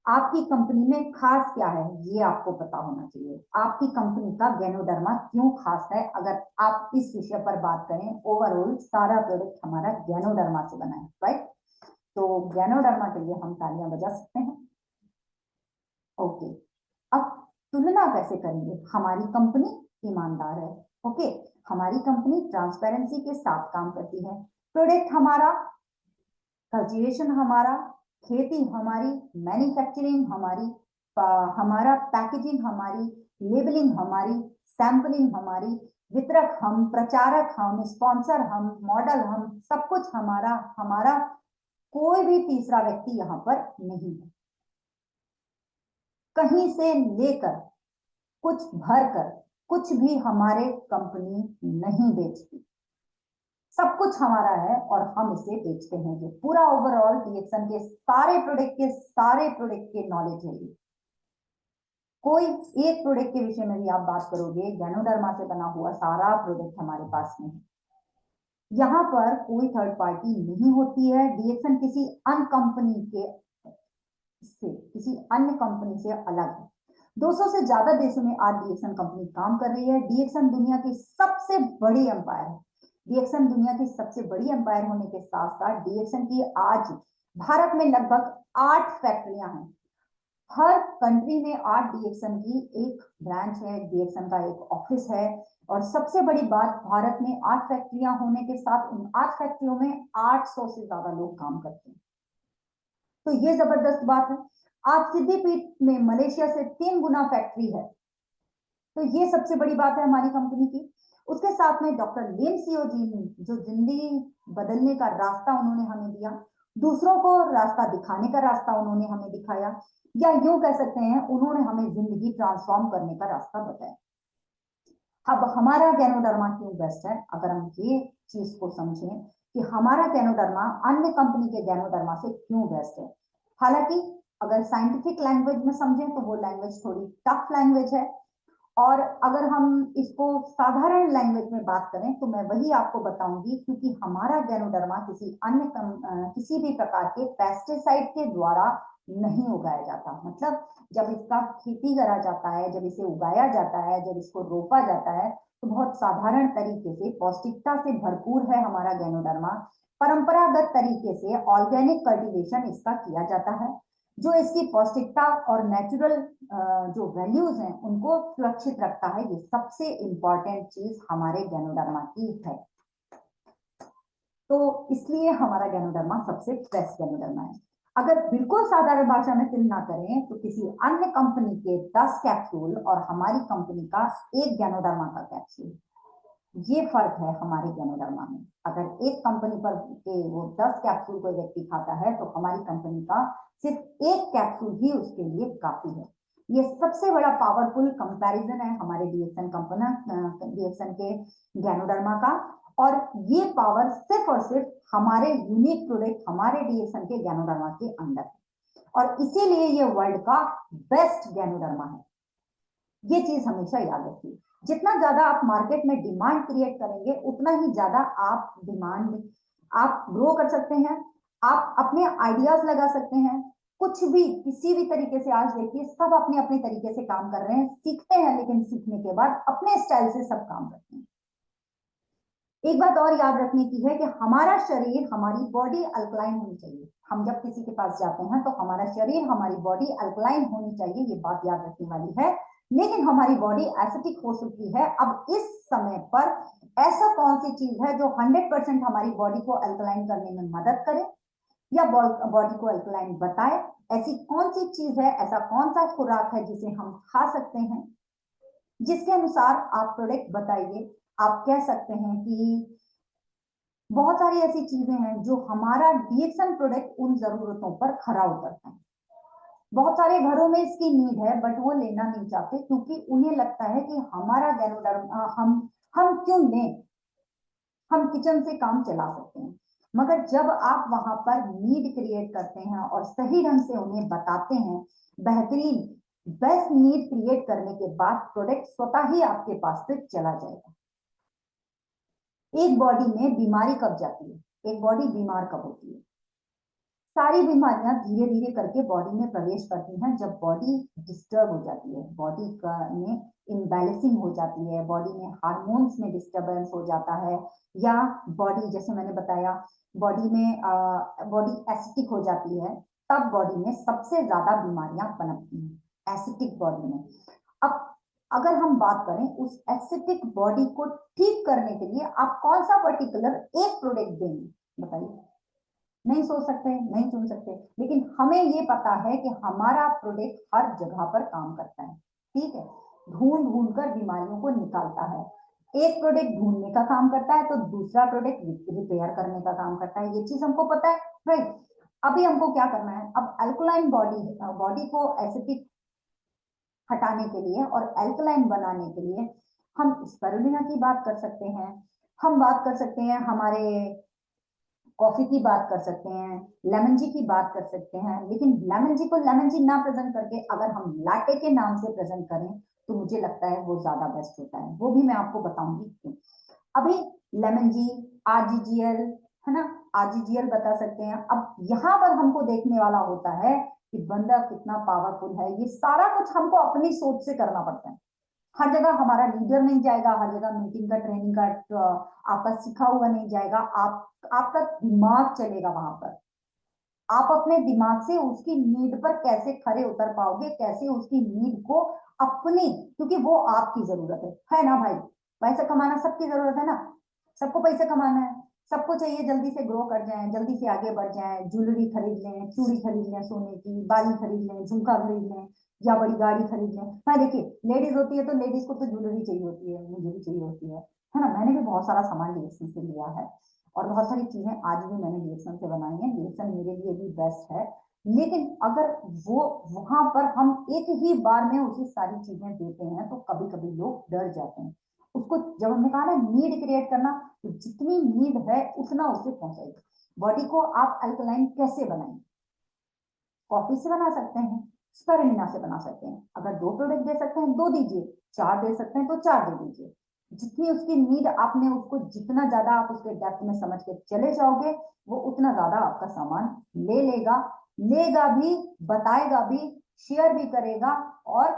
आपकी कंपनी में खास क्या है ये आपको पता होना चाहिए। आपकी कंपनी का गैनोडर्मा क्यों खास है, अगर आप इस विषय पर बात करें, ओवरऑल सारा प्रोडक्ट हमारा गैनोडर्मा से बना है, राइट। तो गैनोडर्मा के लिए हम तालियां बजा सकते हैं। ओके, अब तुलना कैसे करेंगे। हमारी कंपनी ईमानदार है, ओके, हमारी कंपनी ट्रांसपेरेंसी के साथ काम करती है। प्रोडक्ट हमारा, कल्टीवेशन हमारा, खेती हमारी, मैन्युफैक्चरिंग हमारी, हमारा पैकेजिंग हमारी, लेबलिंग हमारी, सैंपलिंग हमारी, वितरक हम, प्रचारक हम, स्पॉन्सर हम, मॉडल हम, सब कुछ हमारा। हमारा कोई भी तीसरा व्यक्ति यहाँ पर नहीं है। कहीं से लेकर कुछ भरकर कुछ भी हमारे कंपनी नहीं बेचती, सब कुछ हमारा है और हम इसे बेचते हैं। ये पूरा ओवरऑल डीएक्सन के सारे प्रोडक्ट के नॉलेज है। ये कोई एक प्रोडक्ट के विषय में भी आप बात करोगे, गैनोडर्मा से बना हुआ सारा प्रोडक्ट हमारे पास में है। यहाँ पर कोई थर्ड पार्टी नहीं होती है। डीएक्सन किसी अन्य कंपनी से अलग है। 200 से ज्यादा देशों में आज डीएक्सन कंपनी काम कर रही है। डीएक्सन दुनिया की सबसे बड़ी एम्पायर है। डीएक्सन दुनिया की सबसे बड़ी एम्पायर होने के साथ साथ डीएक्सन की आज भारत में लगभग 8 फैक्ट्रियां हैं। हर कंट्री में 8 डीएक्सन की एक ब्रांच है, डीएक्सन का एक ऑफिस है। और सबसे बड़ी बात, भारत में 8 फैक्ट्रियां होने के साथ उन 8 फैक्ट्रियों में 800 से ज्यादा लोग काम करते हैं। तो ये जबरदस्त बात है। आज सिद्धिपीठ में मलेशिया से 3 गुना फैक्ट्री है। तो ये सबसे बड़ी बात है हमारी कंपनी की। उसके साथ में डॉक्टर लिन सीओ जी ने जो जिंदगी बदलने का रास्ता उन्होंने हमें दिया, दूसरों को रास्ता दिखाने का रास्ता उन्होंने हमें दिखाया, या यूं कह सकते हैं उन्होंने हमें जिंदगी ट्रांसफॉर्म करने का रास्ता बताया। अब हमारा गैनोडर्मा क्यों बेस्ट है, अगर हम ये चीज को समझें कि हमारा गैनोडर्मा अन्य कंपनी के गैनोडर्मा से क्यों बेस्ट है। हालांकि अगर साइंटिफिक लैंग्वेज में समझें तो वो लैंग्वेज थोड़ी टफ लैंग्वेज है, और अगर हम इसको साधारण लैंग्वेज में बात करें तो मैं वही आपको बताऊंगी, क्योंकि हमारा गैनोडर्मा किसी भी प्रकार के पेस्टिसाइड के द्वारा नहीं उगाया जाता। मतलब जब इसका खेती करा जाता है, जब इसे उगाया जाता है, जब इसको रोपा जाता है, तो बहुत साधारण तरीके से पौष्टिकता से भरपूर है हमारा गैनोडर्मा। परंपरागत तरीके से ऑर्गेनिक कल्टीवेशन इसका किया जाता है, जो इसकी पौष्टिकता और नेचुरल जो वैल्यूज हैं उनको सुरक्षित रखता है। ये सबसे इंपॉर्टेंट चीज हमारे गैनोडर्मा की है। तो इसलिए हमारा गैनोडर्मा सबसे बेस्ट गैनोडर्मा है। अगर बिल्कुल साधारण भाषा में तुलना करें तो किसी अन्य कंपनी के 10 कैप्सूल और हमारी कंपनी का एक गैनोडर्मा का कैप्सूल, ये फर्क है हमारे गैनोडर्मा में। अगर एक कंपनी पर के वो 10 कैप्सूल कोई व्यक्ति खाता है तो हमारी कंपनी का सिर्फ एक कैप्सूल ही उसके लिए काफी है। ये सबसे बड़ा पावरफुल कंपैरिजन है हमारे डीएक्सन के गैनोडर्मा का, और ये पावर सिर्फ और सिर्फ हमारे यूनिक प्रोडक्ट हमारे डीएक्सन के गैनोडर्मा के अंदर है, और इसीलिए ये वर्ल्ड का बेस्ट गैनोडर्मा है। ये चीज हमेशा याद रखिए। जितना ज्यादा आप मार्केट में डिमांड क्रिएट करेंगे उतना ही ज्यादा आप ग्रो कर सकते हैं, आप अपने आइडियाज लगा सकते हैं। कुछ भी किसी भी तरीके से आज देखिए सब अपने अपने तरीके से काम कर रहे हैं, सीखते हैं, लेकिन सीखने के बाद अपने स्टाइल से सब काम करते हैं। एक बात और याद रखने की है कि हमारा शरीर, हमारी बॉडी अल्कलाइन होनी चाहिए। हम जब किसी के पास जाते हैं तो हमारा शरीर, हमारी बॉडी अल्कलाइन होनी चाहिए, ये बात याद रखने वाली है। लेकिन हमारी बॉडी एसिडिक हो चुकी है। अब इस समय पर ऐसा कौन सी चीज है जो 100% हमारी बॉडी को अल्कलाइन करने में मदद करे या बॉडी को अल्कलाइन बताए? ऐसी कौन सी चीज है, ऐसा कौन सा खुराक है जिसे हम खा सकते हैं, जिसके अनुसार आप प्रोडक्ट बताइए। आप कह सकते हैं कि बहुत सारी ऐसी चीजें हैं जो हमारा डीएक्सन प्रोडक्ट उन जरूरतों पर खरा उतरता है। बहुत सारे घरों में इसकी नीड है बट वो लेना नहीं चाहते, क्योंकि उन्हें लगता है कि हमारा गैनोडर्मा हम क्यों लें, हम किचन से काम चला सकते हैं। मगर जब आप वहां पर नीड क्रिएट करते हैं और सही ढंग से उन्हें बताते हैं, बेहतरीन बेस्ट नीड क्रिएट करने के बाद प्रोडक्ट स्वतः ही आपके पास से चला जाएगा। एक बॉडी में बीमारी कब जाती है, एक बॉडी बीमार कब होती है? सारी बीमारियां धीरे धीरे करके बॉडी में प्रवेश करती हैं जब बॉडी डिस्टर्ब हो जाती है, बॉडी में इम्बैलेंसिंग हो जाती है, बॉडी में हार्मोन्स में डिस्टर्बेंस हो जाता है, या बॉडी, जैसे मैंने बताया, बॉडी में बॉडी एसिडिक हो जाती है, तब बॉडी में सबसे ज्यादा बीमारियां पनपती हैं एसिडिक बॉडी में। अब अगर हम बात करें उस एसिडिक बॉडी को ठीक करने के लिए आप कौन सा पर्टिकुलर एक प्रोडक्ट देंगे, बताइए? नहीं सोच सकते, नहीं सुन सकते, लेकिन हमें ये पता है कि हमारा प्रोडक्ट हर जगह पर काम करता है। ठीक है, ढूंढ ढूंढ कर बीमारियों को निकालता है। एक प्रोडक्ट ढूंढने का काम करता है तो दूसरा प्रोडक्ट रिपेयर करने का काम करता है, ये चीज हमको पता है, राइट? अभी हमको क्या करना है, अब अल्कलाइन बॉडी को एसिडिक हटाने के लिए और अल्कलाइन बनाने के लिए हम स्पिरुलिना की बात कर सकते हैं, हम बात कर सकते हैं हमारे कॉफी की बात कर सकते हैं, लेमन जी की बात कर सकते हैं। लेकिन लेमन जी को लेमन जी ना प्रेजेंट करके अगर हम लाटे के नाम से प्रेजेंट करें तो मुझे लगता है वो ज्यादा बेस्ट होता है। वो भी मैं आपको बताऊंगी क्यों। अभी लेमन जी, आरजीजीएल, है ना, आरजीजीएल बता सकते हैं। अब यहाँ पर हमको देखने वाला होता है कि बंदा कितना पावरफुल है। ये सारा कुछ हमको अपनी सोच से करना पड़ता है। हर जगह हमारा लीडर नहीं जाएगा, हर जगह मीटिंग का ट्रेनिंग का आपका सिखा हुआ नहीं जाएगा, आपका दिमाग चलेगा वहां पर। आप अपने दिमाग से उसकी नीड पर कैसे खरे उतर पाओगे, कैसे उसकी नीड को अपनी, क्योंकि वो आपकी जरूरत है ना भाई? पैसा कमाना सबकी जरूरत है ना, सबको पैसा कमाना है, सबको चाहिए जल्दी से ग्रो कर जाए, जल्दी से आगे बढ़ जाए, ज्वेलरी खरीद लें, चूड़ी खरीद लें, सोने की बाली खरीद लें, झुमका खरीद लें, या बड़ी गाड़ी खरीद लें। हाँ देखिए, लेडीज होती है तो लेडीज को तो ज्वेलरी चाहिए होती है, मुझे भी चाहिए होती है ना। मैंने भी बहुत सारा सामान डीएक्सन से लिया है और बहुत सारी चीजें आज भी मैंने डीएक्सन से बनाई है। डीएक्सन मेरे लिए भी बेस्ट है, लेकिन अगर वो वहां पर हम एक ही बार में उसे सारी चीजें देते हैं तो कभी कभी लोग डर जाते हैं। उसको जब हमने कहा ना नीड क्रिएट करना, तो जितनी नीड है उतना उसे पहुंचाइए। बॉडी को आप अल्कलाइन कैसे बनाएंगे? कॉफी से बना सकते हैं, स्पिरुलिना से बना सकते हैं। अगर 2 प्रोडक्ट दे सकते हैं 2 दीजिए, 4 दे सकते हैं तो 4 दे दीजिए। जितनी उसकी नीड आपने उसको, जितना ज्यादा आप उसके डेप्थ में समझ के चले जाओगे, वो उतना ज्यादा आपका सामान ले लेगा भी, बताएगा भी, शेयर भी करेगा और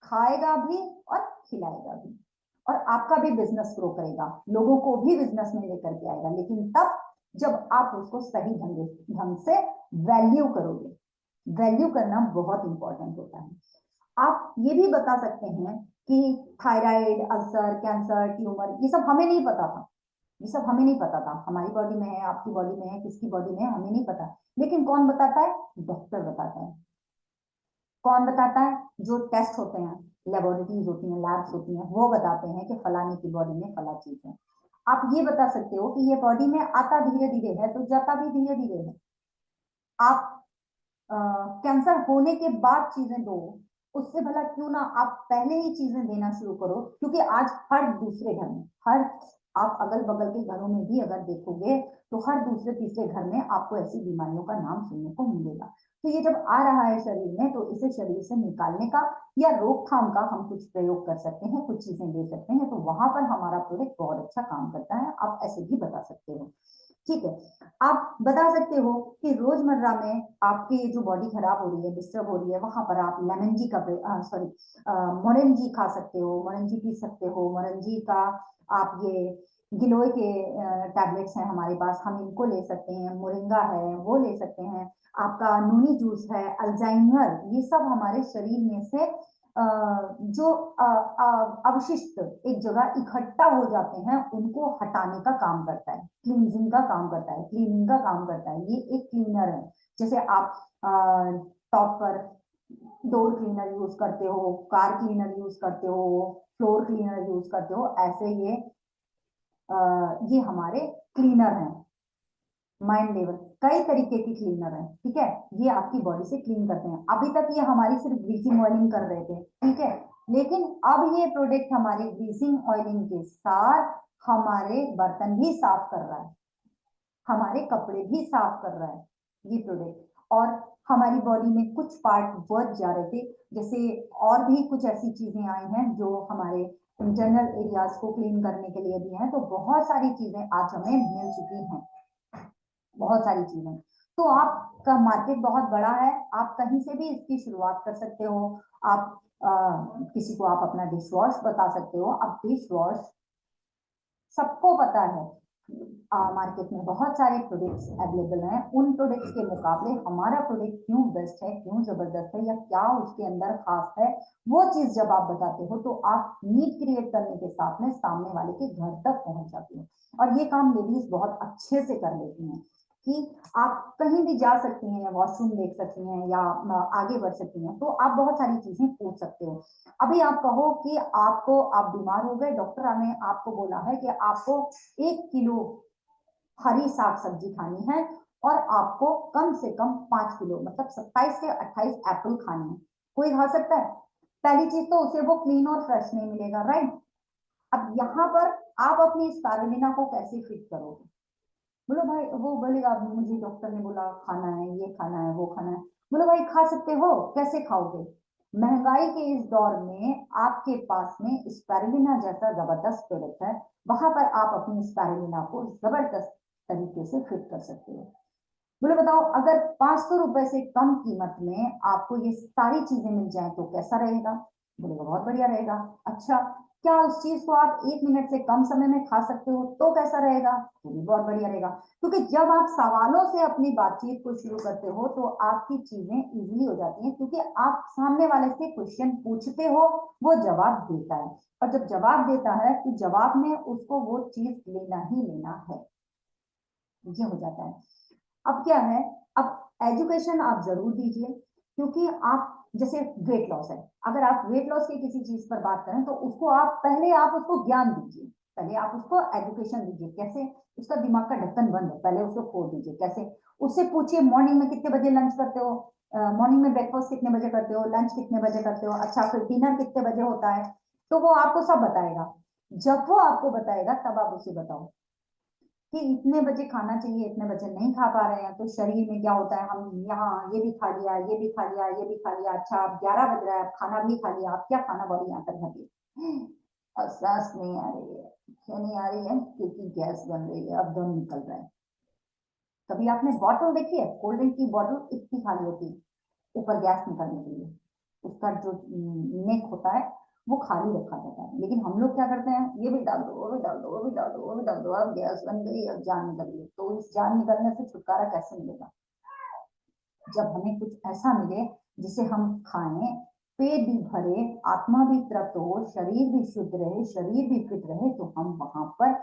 खाएगा भी और खिलाएगा भी, और आपका भी बिजनेस ग्रो करेगा, लोगों को भी बिजनेस में लेकर के आएगा। लेकिन तब जब आप उसको सही ढंग से वैल्यू करोगे। वैल्यू करना बहुत इंपॉर्टेंट होता है। आप ये भी बता सकते हैं कि थायराइड, अल्सर, कैंसर, ट्यूमर, ये सब हमें नहीं पता था, ये सब हमें नहीं पता था, हमारी बॉडी में है, आपकी बॉडी में है, किसकी बॉडी में है, हमें नहीं पता। लेकिन कौन बताता है? डॉक्टर बताता है। कौन बताता है? जो टेस्ट होते हैं, लेबोरेटरीज होती हैं, लैब्स होती हैं, वो बताते हैं कि फलाने की बॉडी में फला चीज है। आप ये बता सकते हो कि ये बॉडी में आता धीरे धीरे है तो जाता भी धीरे धीरे है। आप कैंसर होने के बाद चीजें दो, उससे भला क्यों ना आप पहले ही चीजें देना शुरू करो, क्योंकि आज हर दूसरे घर में, हर, आप अगल बगल के घरों में भी अगर देखोगे तो हर दूसरे तीसरे घर में आपको ऐसी बीमारियों का नाम सुनने को मिलेगा। तो ये जब आ रहा है शरीर में, तो इसे शरीर से निकालने का या रोकथाम का हम कुछ प्रयोग कर सकते हैं, कुछ चीजें दे सकते हैं, तो वहां पर हमारा प्रोडक्ट बहुत अच्छा काम करता है। आप ऐसे भी बता सकते हो। ठीक है, आप बता सकते हो कि रोजमर्रा में आपकी जो बॉडी खराब हो रही है, डिस्टर्ब हो रही है, वहां पर आप लेमन जी का, सॉरी, मोरंजी खा सकते हो, मोरंजी पी सकते हो। मोरंजी का आप ये गिलोय के टैबलेट्स हैं हमारे पास, हम इनको ले सकते हैं। मोरिंगा है, वो ले सकते हैं। आपका नूनी जूस है, अल्जाइमर, ये सब हमारे शरीर में से जो अवशिष्ट एक जगह इकट्ठा हो जाते हैं, उनको हटाने का काम करता है, क्लींजिंग का काम करता है, क्लीनिंग का काम करता है। ये एक क्लीनर है। जैसे आप टॉप पर डोर क्लीनर यूज करते हो, कार क्लीनर यूज करते हो, फ्लोर क्लीनर यूज करते हो, ऐसे ये हमारे क्लीनर हैं। माइंड लेवल कई तरीके की क्लीनर है, ठीक है, ये आपकी बॉडी से क्लीन करते हैं। अभी तक ये हमारी सिर्फ ग्रीसिंग ऑयलिंग कर रहे थे, ठीक है, लेकिन अब ये प्रोडक्ट हमारे ग्रीसिंग ऑयलिंग के साथ हमारे बर्तन भी साफ कर रहा है, हमारे कपड़े भी साफ कर रहा है ये प्रोडक्ट। और हमारी बॉडी में कुछ पार्ट बच जा रहे थे, जैसे और भी कुछ ऐसी चीजें आई हैं जो हमारे इंटरनल एरियाज को क्लीन करने के लिए भी हैं। तो बहुत सारी चीजें आज हमें मिल चुकी हैं, बहुत सारी चीजें। तो आपका मार्केट बहुत बड़ा है, आप कहीं से भी इसकी शुरुआत कर सकते हो। आप किसी को आप अपना डिश वॉश बता सकते हो। अब डिश वॉश सबको पता है, मार्केट में बहुत सारे प्रोडक्ट्स अवेलेबल हैं, उन प्रोडक्ट्स के मुकाबले हमारा प्रोडक्ट क्यों बेस्ट है, क्यों जबरदस्त है, या क्या उसके अंदर खास है, वो चीज जब आप बताते हो तो आप नीड क्रिएट करने के साथ में सामने वाले के घर तक पहुंच जाती हो। और ये काम लेडीज बहुत अच्छे से कर लेती हैं कि आप कहीं भी जा सकती हैं, वॉशरूम देख सकती हैं, या आगे बढ़ सकती हैं, तो आप बहुत सारी चीजें पूछ सकते हो। अभी आप कहो कि आपको, आप बीमार हो गए, डॉक्टर ने आपको बोला है कि आपको 1 किलो हरी साग सब्जी खानी है, और आपको कम से कम 5 किलो, मतलब 27 से 28 एप्पल खाने हैं। कोई खा सकता है? पहली चीज तो उसे वो क्लीन और फ्रेश नहीं मिलेगा, राइट। अब यहाँ पर आप अपनी स्पारुलिना को कैसे फिट करोगे? बोलो भाई, वो बोलेगा मुझे डॉक्टर ने बोला खाना है, ये खाना है, वो खाना है। बोलो भाई, खा सकते हो, कैसे खाओगे? महंगाई के इस दौर में आपके पास में स्पारुलिना जैसा जबरदस्त प्रोडक्ट है, वहां पर आप अपनी स्पारुलिना को जबरदस्त तरीके से फिट कर सकते हो। बोले बताओ, अगर 500 रुपए से कम कीमत में आपको ये सारी चीजें मिल जाए तो कैसा रहेगा? बोलेगा बहुत बढ़िया रहेगा। अच्छा, क्या उस चीज को आप 1 मिनट से कम समय में खा सकते हो तो कैसा रहेगा? तो भी बहुत बढ़िया रहेगा। क्योंकि जब आप सवालों से अपनी बातचीत को शुरू करते हो तो आपकी चीजें इजीली हो जाती हैं, क्योंकि आप सामने वाले से क्वेश्चन पूछते हो, वो जवाब देता है, और जब जवाब देता है तो जवाब में उसको वो चीज लेना ही लेना है, ये हो जाता है। अब क्या है, अब एजुकेशन आप जरूर दीजिए, क्योंकि आप, जैसे वेट लॉस है, अगर आप वेट लॉस की किसी चीज पर बात करें तो उसको आप पहले, आप उसको ज्ञान दीजिए, पहले आप उसको एजुकेशन दीजिए। कैसे? उसका दिमाग का ढक्कन बंद है, पहले उसको खोल दीजिए। कैसे? उससे पूछिए मॉर्निंग में कितने बजे लंच करते हो, मॉर्निंग में ब्रेकफास्ट कितने बजे करते हो, लंच कितने बजे करते हो, अच्छा फिर डिनर कितने बजे होता है, तो वो आपको सब बताएगा। जब वो आपको बताएगा तब आप उसे बताओ कि इतने बजे खाना चाहिए, इतने बजे नहीं खा पा रहे हैं तो शरीर में क्या होता है, हम यहाँ ये भी खा लिया, ये भी खा लिया, ये भी खा लिया, अच्छा अब 11 बज रहा है, खाना भी खा लिया, आप क्या खाना बॉडी यहाँ तक घटी, और सांस नहीं आ रही है। क्यों नहीं आ रही है? क्योंकि गैस बन रही है, अब दम निकल रहा है। कभी आपने बॉटल देखी है, कोल्ड ड्रिंक की बॉटल इतनी खाली होती है, ऊपर गैस निकलने के लिए उसका जो नेक होता है वो खाली रखा जाता है। लेकिन हम लोग क्या करते हैं, ये भी डाल दो, वो भी डाल दो, वो भी डाल दो, वो भी डाल दो, अब गैस बन गई, अब जान निकल गई। तो इस जान निकलने से छुटकारा कैसे मिलेगा? जब हमें कुछ ऐसा मिले जिसे हम खाएं, पेट भी भरे, आत्मा भी तृप्त हो, शरीर भी शुद्ध रहे, शरीर भी फिट रहे, तो हम वहां पर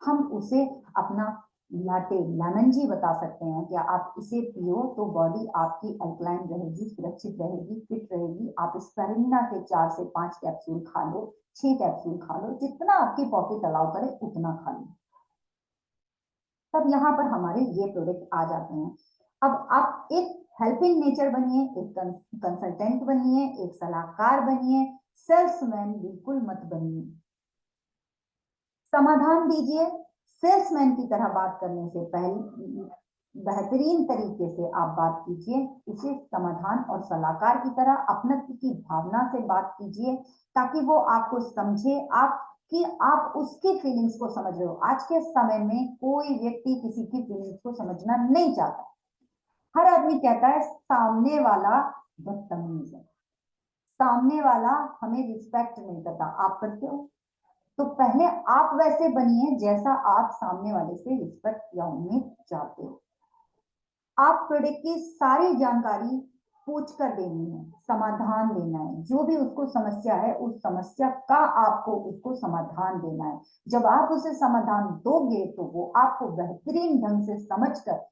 हम उसे अपना लाटे लेमन जी बता सकते हैं कि आप इसे पियो तो बॉडी आपकी अल्कलाइन रहेगी, सुरक्षित रहेगी, फिट रहेगी। आप स्पारुलिना के 4 से 5 कैप्सूल खा लो, 6 कैप्सूल खा लो, जितना आपकी पॉकेट अलाउ करे उतना खा लो। तब यहाँ पर हमारे ये प्रोडक्ट आ जाते हैं। अब आप एक हेल्पिंग नेचर बनिए, एक कंसल्टेंट बनिए, एक सलाहकार बनिए, सेल्समैन बिल्कुल मत बनिए। समाधान दीजिए, सेल्समैन की तरह बात करने से पहले बेहतरीन तरीके से आप बात कीजिए, उसे समाधान और सलाहकार की तरह अपनत्व की भावना से बात कीजिए, ताकि वो आपको समझे, आप उसकी फीलिंग्स को समझ रहे हो। आज के समय में कोई व्यक्ति किसी की फीलिंग्स को समझना नहीं चाहता। हर आदमी कहता है सामने वाला बदतमीज है, सामने वाला हमें रिस्पेक्ट नहीं करता। आप करते हो? तो पहले आप वैसे बनिए जैसा आप सामने वाले से रिस्पेक्ट या उम्मीद चाहते हो। आप प्रोडक्ट की सारी जानकारी पूछ कर देनी है, समाधान देना है। जो भी उसको समस्या है, उस समस्या का आपको उसको समाधान देना है। जब आप उसे समाधान दोगे तो वो आपको बेहतरीन ढंग से समझकर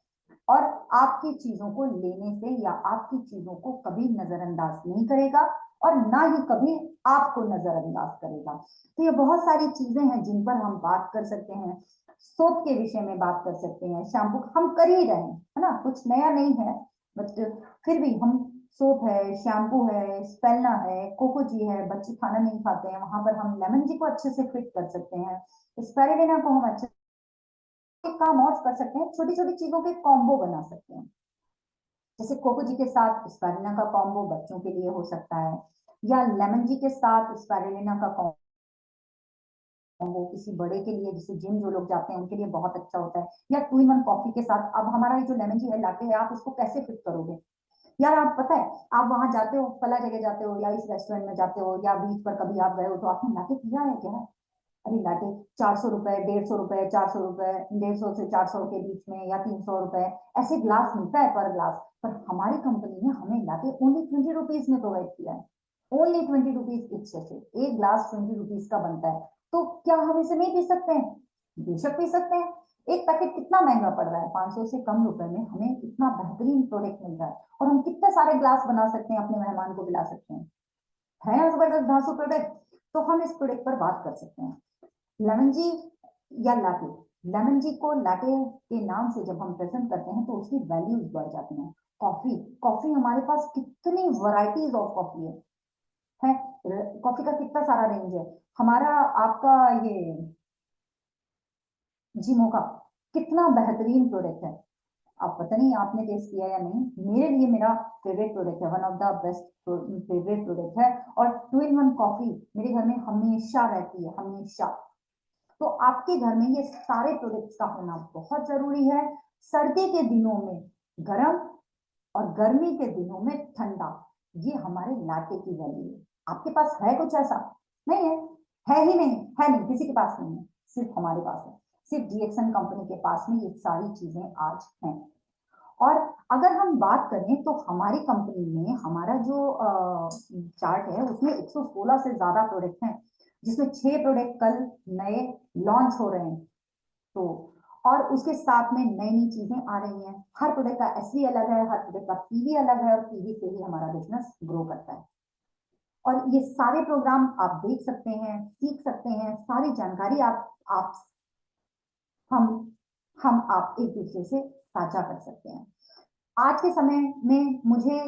और आपकी चीजों को लेने से या आपकी चीजों को कभी नजरअंदाज नहीं करेगा और ना ही कभी आपको नजरअंदाज करेगा। तो ये बहुत सारी चीजें हैं जिन पर हम बात कर सकते हैं। सोप के विषय में बात कर सकते हैं, शैम्पू हम कर ही रहे हैं, है ना, कुछ नया नहीं है, बट फिर भी हम सोप है, शैम्पू है, स्पेलना है, कोकोजी है। बच्चे खाना नहीं खाते हैं, वहां पर हम लेमन जी को अच्छे से फिट कर सकते हैं, स्पारुलिना को हम अच्छे काम और कर सकते हैं। छोटी छोटी चीजों के कॉम्बो बना सकते हैं, जैसे कोकोजी के साथ स्पारुलिना का कॉम्बो बच्चों के लिए हो सकता है, या लेमन जी के साथ स्पारुलिना का कॉम्बो किसी बड़े के लिए, जैसे जिम जो लोग जाते हैं उनके लिए बहुत अच्छा होता है, या 2 in 1 कॉफी के साथ। अब हमारा जो लेमन जी है लाटे है, आप इसको कैसे फिट करोगे यार? आप पता है, आप वहां जाते हो, फला जगह जाते हो या इस रेस्टोरेंट में जाते हो या बीच पर कभी आप गए हो, तो आपने लाटे पिया है क्या? अरे लाटे 400 रुपए, 150 रुपए, 400 रुपए, 150 से 400 के बीच में, या 300 रुपए, ऐसे ग्लास मिलता है पर ग्लास। पर हमारी कंपनी ने हमें लाटे ओनली 20 रुपीज में प्रोवाइड किया है। ओनली 20 रुपीज इच सेशे, एक ग्लास 20 रुपीज का बनता है। तो क्या हम इसे नहीं पी सकते हैं? बेशक पी सकते हैं। एक पैकेट कितना महंगा पड़ रहा है? 500 से कम रुपए में हमें इतना बेहतरीन प्रोडक्ट मिल रहा है, और हम कितने सारे ग्लास बना सकते हैं, अपने मेहमान को पिला सकते हैं। है जबरदस्त धांसू प्रोडक्ट। तो हम इस प्रोडक्ट पर बात कर सकते हैं। लेमन जी या लाटे, लेमन जी को लाटे के नाम से जब हम प्रेजेंट करते हैं तो उसकी वैल्यूज बढ़ जाती हैं। कॉफी, कॉफी हमारे पास कितनी वैरायटीज ऑफ कॉफी है, कॉफी का कितना सारा रेंज है। हमारा आपका ये जिमो का कितना बेहतरीन प्रोडक्ट है। आप पता नहीं आपने टेस्ट किया या नहीं, मेरे लिए मेरा फेवरेट प्रोडक्ट है, one of the best favourite product है। और 2 in 1 कॉफी मेरे घर में हमेशा रहती है, हमेशा। तो आपके घर में ये सारे प्रोडक्ट्स का होना बहुत जरूरी है। सर्दी के दिनों में गर्म और गर्मी के दिनों में ठंडा, ये हमारे लाटे की वैल्यू है। आपके पास है कुछ ऐसा? नहीं है, है ही नहीं, है नहीं, किसी के पास नहीं है, सिर्फ हमारे पास है। सिर्फ डीएक्सन कंपनी के पास में ये सारी चीजें आज हैं। और अगर हम बात करें तो हमारी कंपनी में हमारा जो चार्ट है उसमें 116 से ज्यादा प्रोडक्ट हैं, जिसमें 6 प्रोडक्ट कल नए लॉन्च हो रहे हैं। तो और उसके साथ में नई नई चीजें आ रही हैं। हर प्रोडक्ट का एसवी अलग है, हर प्रोडक्ट का पीवी अलग है, और पीवी से ही हमारा बिजनेस ग्रो करता है। और ये सारे प्रोग्राम आप देख सकते हैं, सीख सकते हैं, सारी जानकारी आप हम आप एक दूसरे से साझा कर सकते हैं। आज के समय में मुझे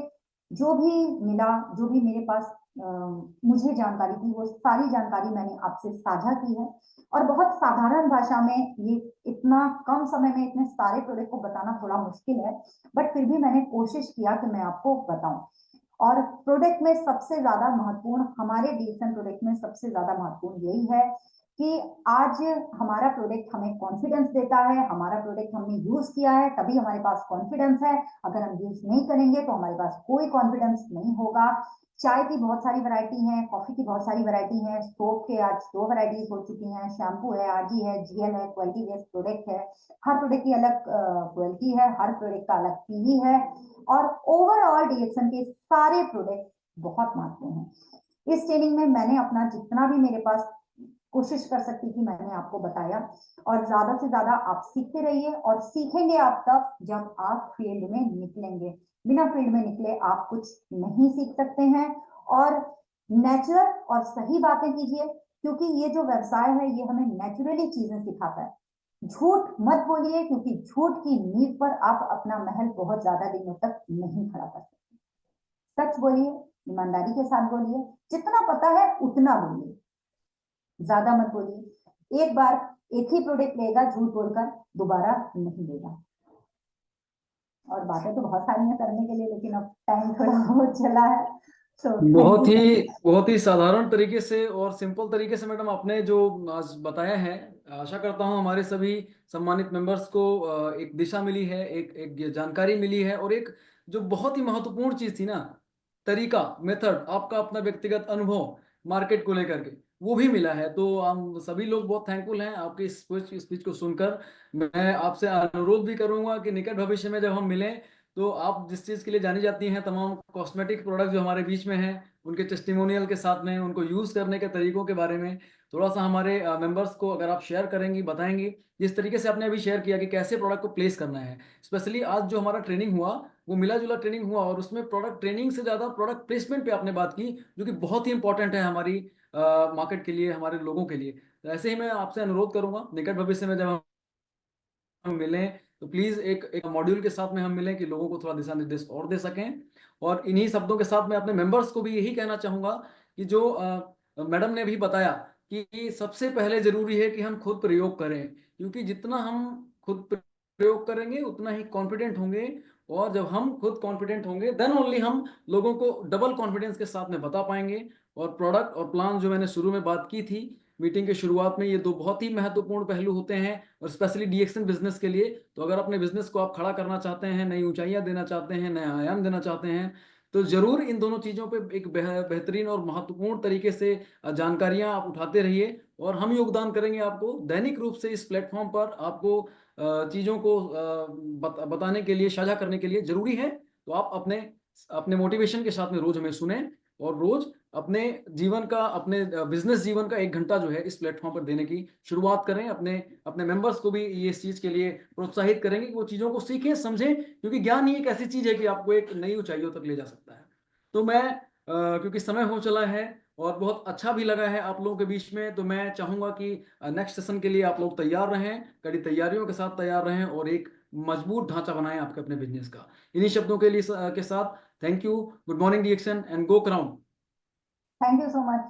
जो भी मिला, जो भी मेरे पास मुझे जानकारी थी, वो सारी जानकारी मैंने आपसे साझा की है। और बहुत साधारण भाषा में, ये इतना कम समय में इतने सारे प्रोडक्ट को बताना थोड़ा मुश्किल है, बट फिर भी मैंने कोशिश किया कि मैं आपको बताऊं। और प्रोडक्ट में सबसे ज्यादा महत्वपूर्ण, हमारे डीएक्सन प्रोडक्ट में सबसे ज्यादा महत्वपूर्ण यही है कि आज हमारा प्रोडक्ट हमें कॉन्फिडेंस देता है। हमारा प्रोडक्ट हमने यूज किया है तभी हमारे पास कॉन्फिडेंस है। अगर हम यूज नहीं करेंगे तो हमारे पास कोई कॉन्फिडेंस नहीं होगा। चाय की बहुत सारी वैरायटी है, कॉफी की बहुत सारी वैरायटी है, सोप के आज 2 वैरायटीज हो चुकी हैं, शैम्पू है, आरजी है, जीएल है, क्वालिटी बेस्ड प्रोडक्ट है। हर प्रोडक्ट की अलग क्वालिटी है, हर प्रोडक्ट का अलग पीवी है, और ओवरऑल डीएक्सन के सारे प्रोडक्ट बहुत महत्वपूर्ण हैं। इस ट्रेनिंग में मैंने अपना जितना भी मेरे पास कोशिश कर सकती थी, मैंने आपको बताया। और ज्यादा से ज्यादा आप सीखते रहिए, और सीखेंगे आप तब जब आप फील्ड में निकलेंगे। बिना फील्ड में निकले आप कुछ नहीं सीख सकते हैं। और नेचुरल और सही बातें कीजिए, क्योंकि ये जो व्यवसाय है ये हमें नेचुरली चीजें सिखाता है। झूठ मत बोलिए, क्योंकि झूठ की नींव पर आप अपना महल बहुत ज्यादा दिनों तक नहीं खड़ा कर सकते। सच बोलिए, ईमानदारी के साथ बोलिए, जितना पता है उतना बोलिए, ज्यादा मत बोलिए। एक बार एक ही प्रोडक्ट लेगा झूठ बोलकर, दोबारा नहीं लेगा। और बातें तो बहुत सारी हैं करने के लिए, लेकिन अब टाइम थोड़ा हो चला है, तो थैंक बहुत यू। ही बहुत ही साधारण तरीके से और सिंपल तरीके से मैडम आपने जो आज बताया है, आशा करता हूँ हमारे सभी सम्मानित मेंबर्स को एक दिशा मिली है, एक एक जानकारी मिली है, और एक जो बहुत ही महत्वपूर्ण चीज थी ना, तरीका, मेथड, आपका अपना व्यक्तिगत अनुभव मार्केट को लेकर के, वो भी मिला है। तो हम सभी लोग बहुत थैंकफुल हैं आपकी इस स्पीच को सुनकर। मैं आपसे अनुरोध भी करूंगा कि निकट भविष्य में जब हम मिलें, तो आप जिस चीज़ के लिए जानी जाती हैं, तमाम कॉस्मेटिक प्रोडक्ट जो हमारे बीच में हैं, उनके टेस्टिमोनियल के साथ में, उनको यूज़ करने के तरीकों के बारे में थोड़ा सा हमारे मेंबर्स को अगर आप शेयर करेंगी, बताएंगी, जिस तरीके से आपने अभी शेयर किया कि कैसे प्रोडक्ट को प्लेस करना है। स्पेशली आज जो हमारा ट्रेनिंग हुआ, वो मिला जुला ट्रेनिंग हुआ, और उसमें प्रोडक्ट ट्रेनिंग से ज़्यादा प्रोडक्ट प्लेसमेंट पे आपने बात की, जो कि बहुत ही इंपॉर्टेंट है हमारी मार्केट के लिए, हमारे लोगों के लिए। तो ऐसे ही मैं आपसे अनुरोध करूंगा, निकट भविष्य में जब हम मिलें, तो प्लीज एक एक मॉड्यूल के साथ में हम मिलें कि लोगों को थोड़ा दिशा निर्देश और दे सकें। और इन्हीं शब्दों के साथ मैं अपने मेंबर्स को भी यही कहना चाहूंगा कि जो मैडम ने भी बताया कि सबसे पहले जरूरी है कि हम खुद प्रयोग करें, क्योंकि जितना हम खुद प्रयोग करेंगे उतना ही कॉन्फिडेंट होंगे, और जब हम खुद कॉन्फिडेंट होंगे देन ओनली हम लोगों को डबल कॉन्फिडेंस के साथ में बता पाएंगे। और प्रोडक्ट और प्लान जो मैंने शुरू में बात की थी मीटिंग के शुरुआत में, ये दो बहुत ही महत्वपूर्ण पहलू होते हैं, और स्पेशली डीएक्शन बिजनेस के लिए। तो अगर अपने बिजनेस को आप खड़ा करना चाहते हैं, नई ऊंचाइयां देना चाहते हैं, नया आयाम देना चाहते हैं, तो जरूर इन दोनों चीजों पे एक बेहतरीन और महत्वपूर्ण तरीके से जानकारियां आप उठाते रहिए, और हम योगदान करेंगे आपको दैनिक रूप से इस प्लेटफॉर्म पर आपको चीजों को बताने के लिए, साझा करने के लिए जरूरी है। तो आप अपने अपने मोटिवेशन के साथ में रोज हमें सुने, और रोज अपने जीवन का, अपने बिजनेस जीवन का 1 घंटा जो है इस प्लेटफॉर्म पर देने की शुरुआत करें। अपने अपने मेंबर्स को भी ये इस चीज के लिए प्रोत्साहित करेंगे कि वो चीजों को सीखें, समझें, क्योंकि ज्ञान ही एक ऐसी चीज है कि आपको एक नई ऊंचाइयों तक ले जा सकता है। तो मैं क्योंकि समय हो चला है और बहुत अच्छा भी लगा है आप लोगों के बीच में, तो मैं चाहूंगा कि नेक्स्ट सेशन के लिए आप लोग तैयार रहें, कड़ी तैयारियों के साथ तैयार रहें, और एक मजबूत ढांचा बनाएं आपके अपने बिजनेस का। इन्हीं शब्दों के लिए के साथ थैंक यू, गुड मॉर्निंग डीएक्शन, and go crown. Thank you so much.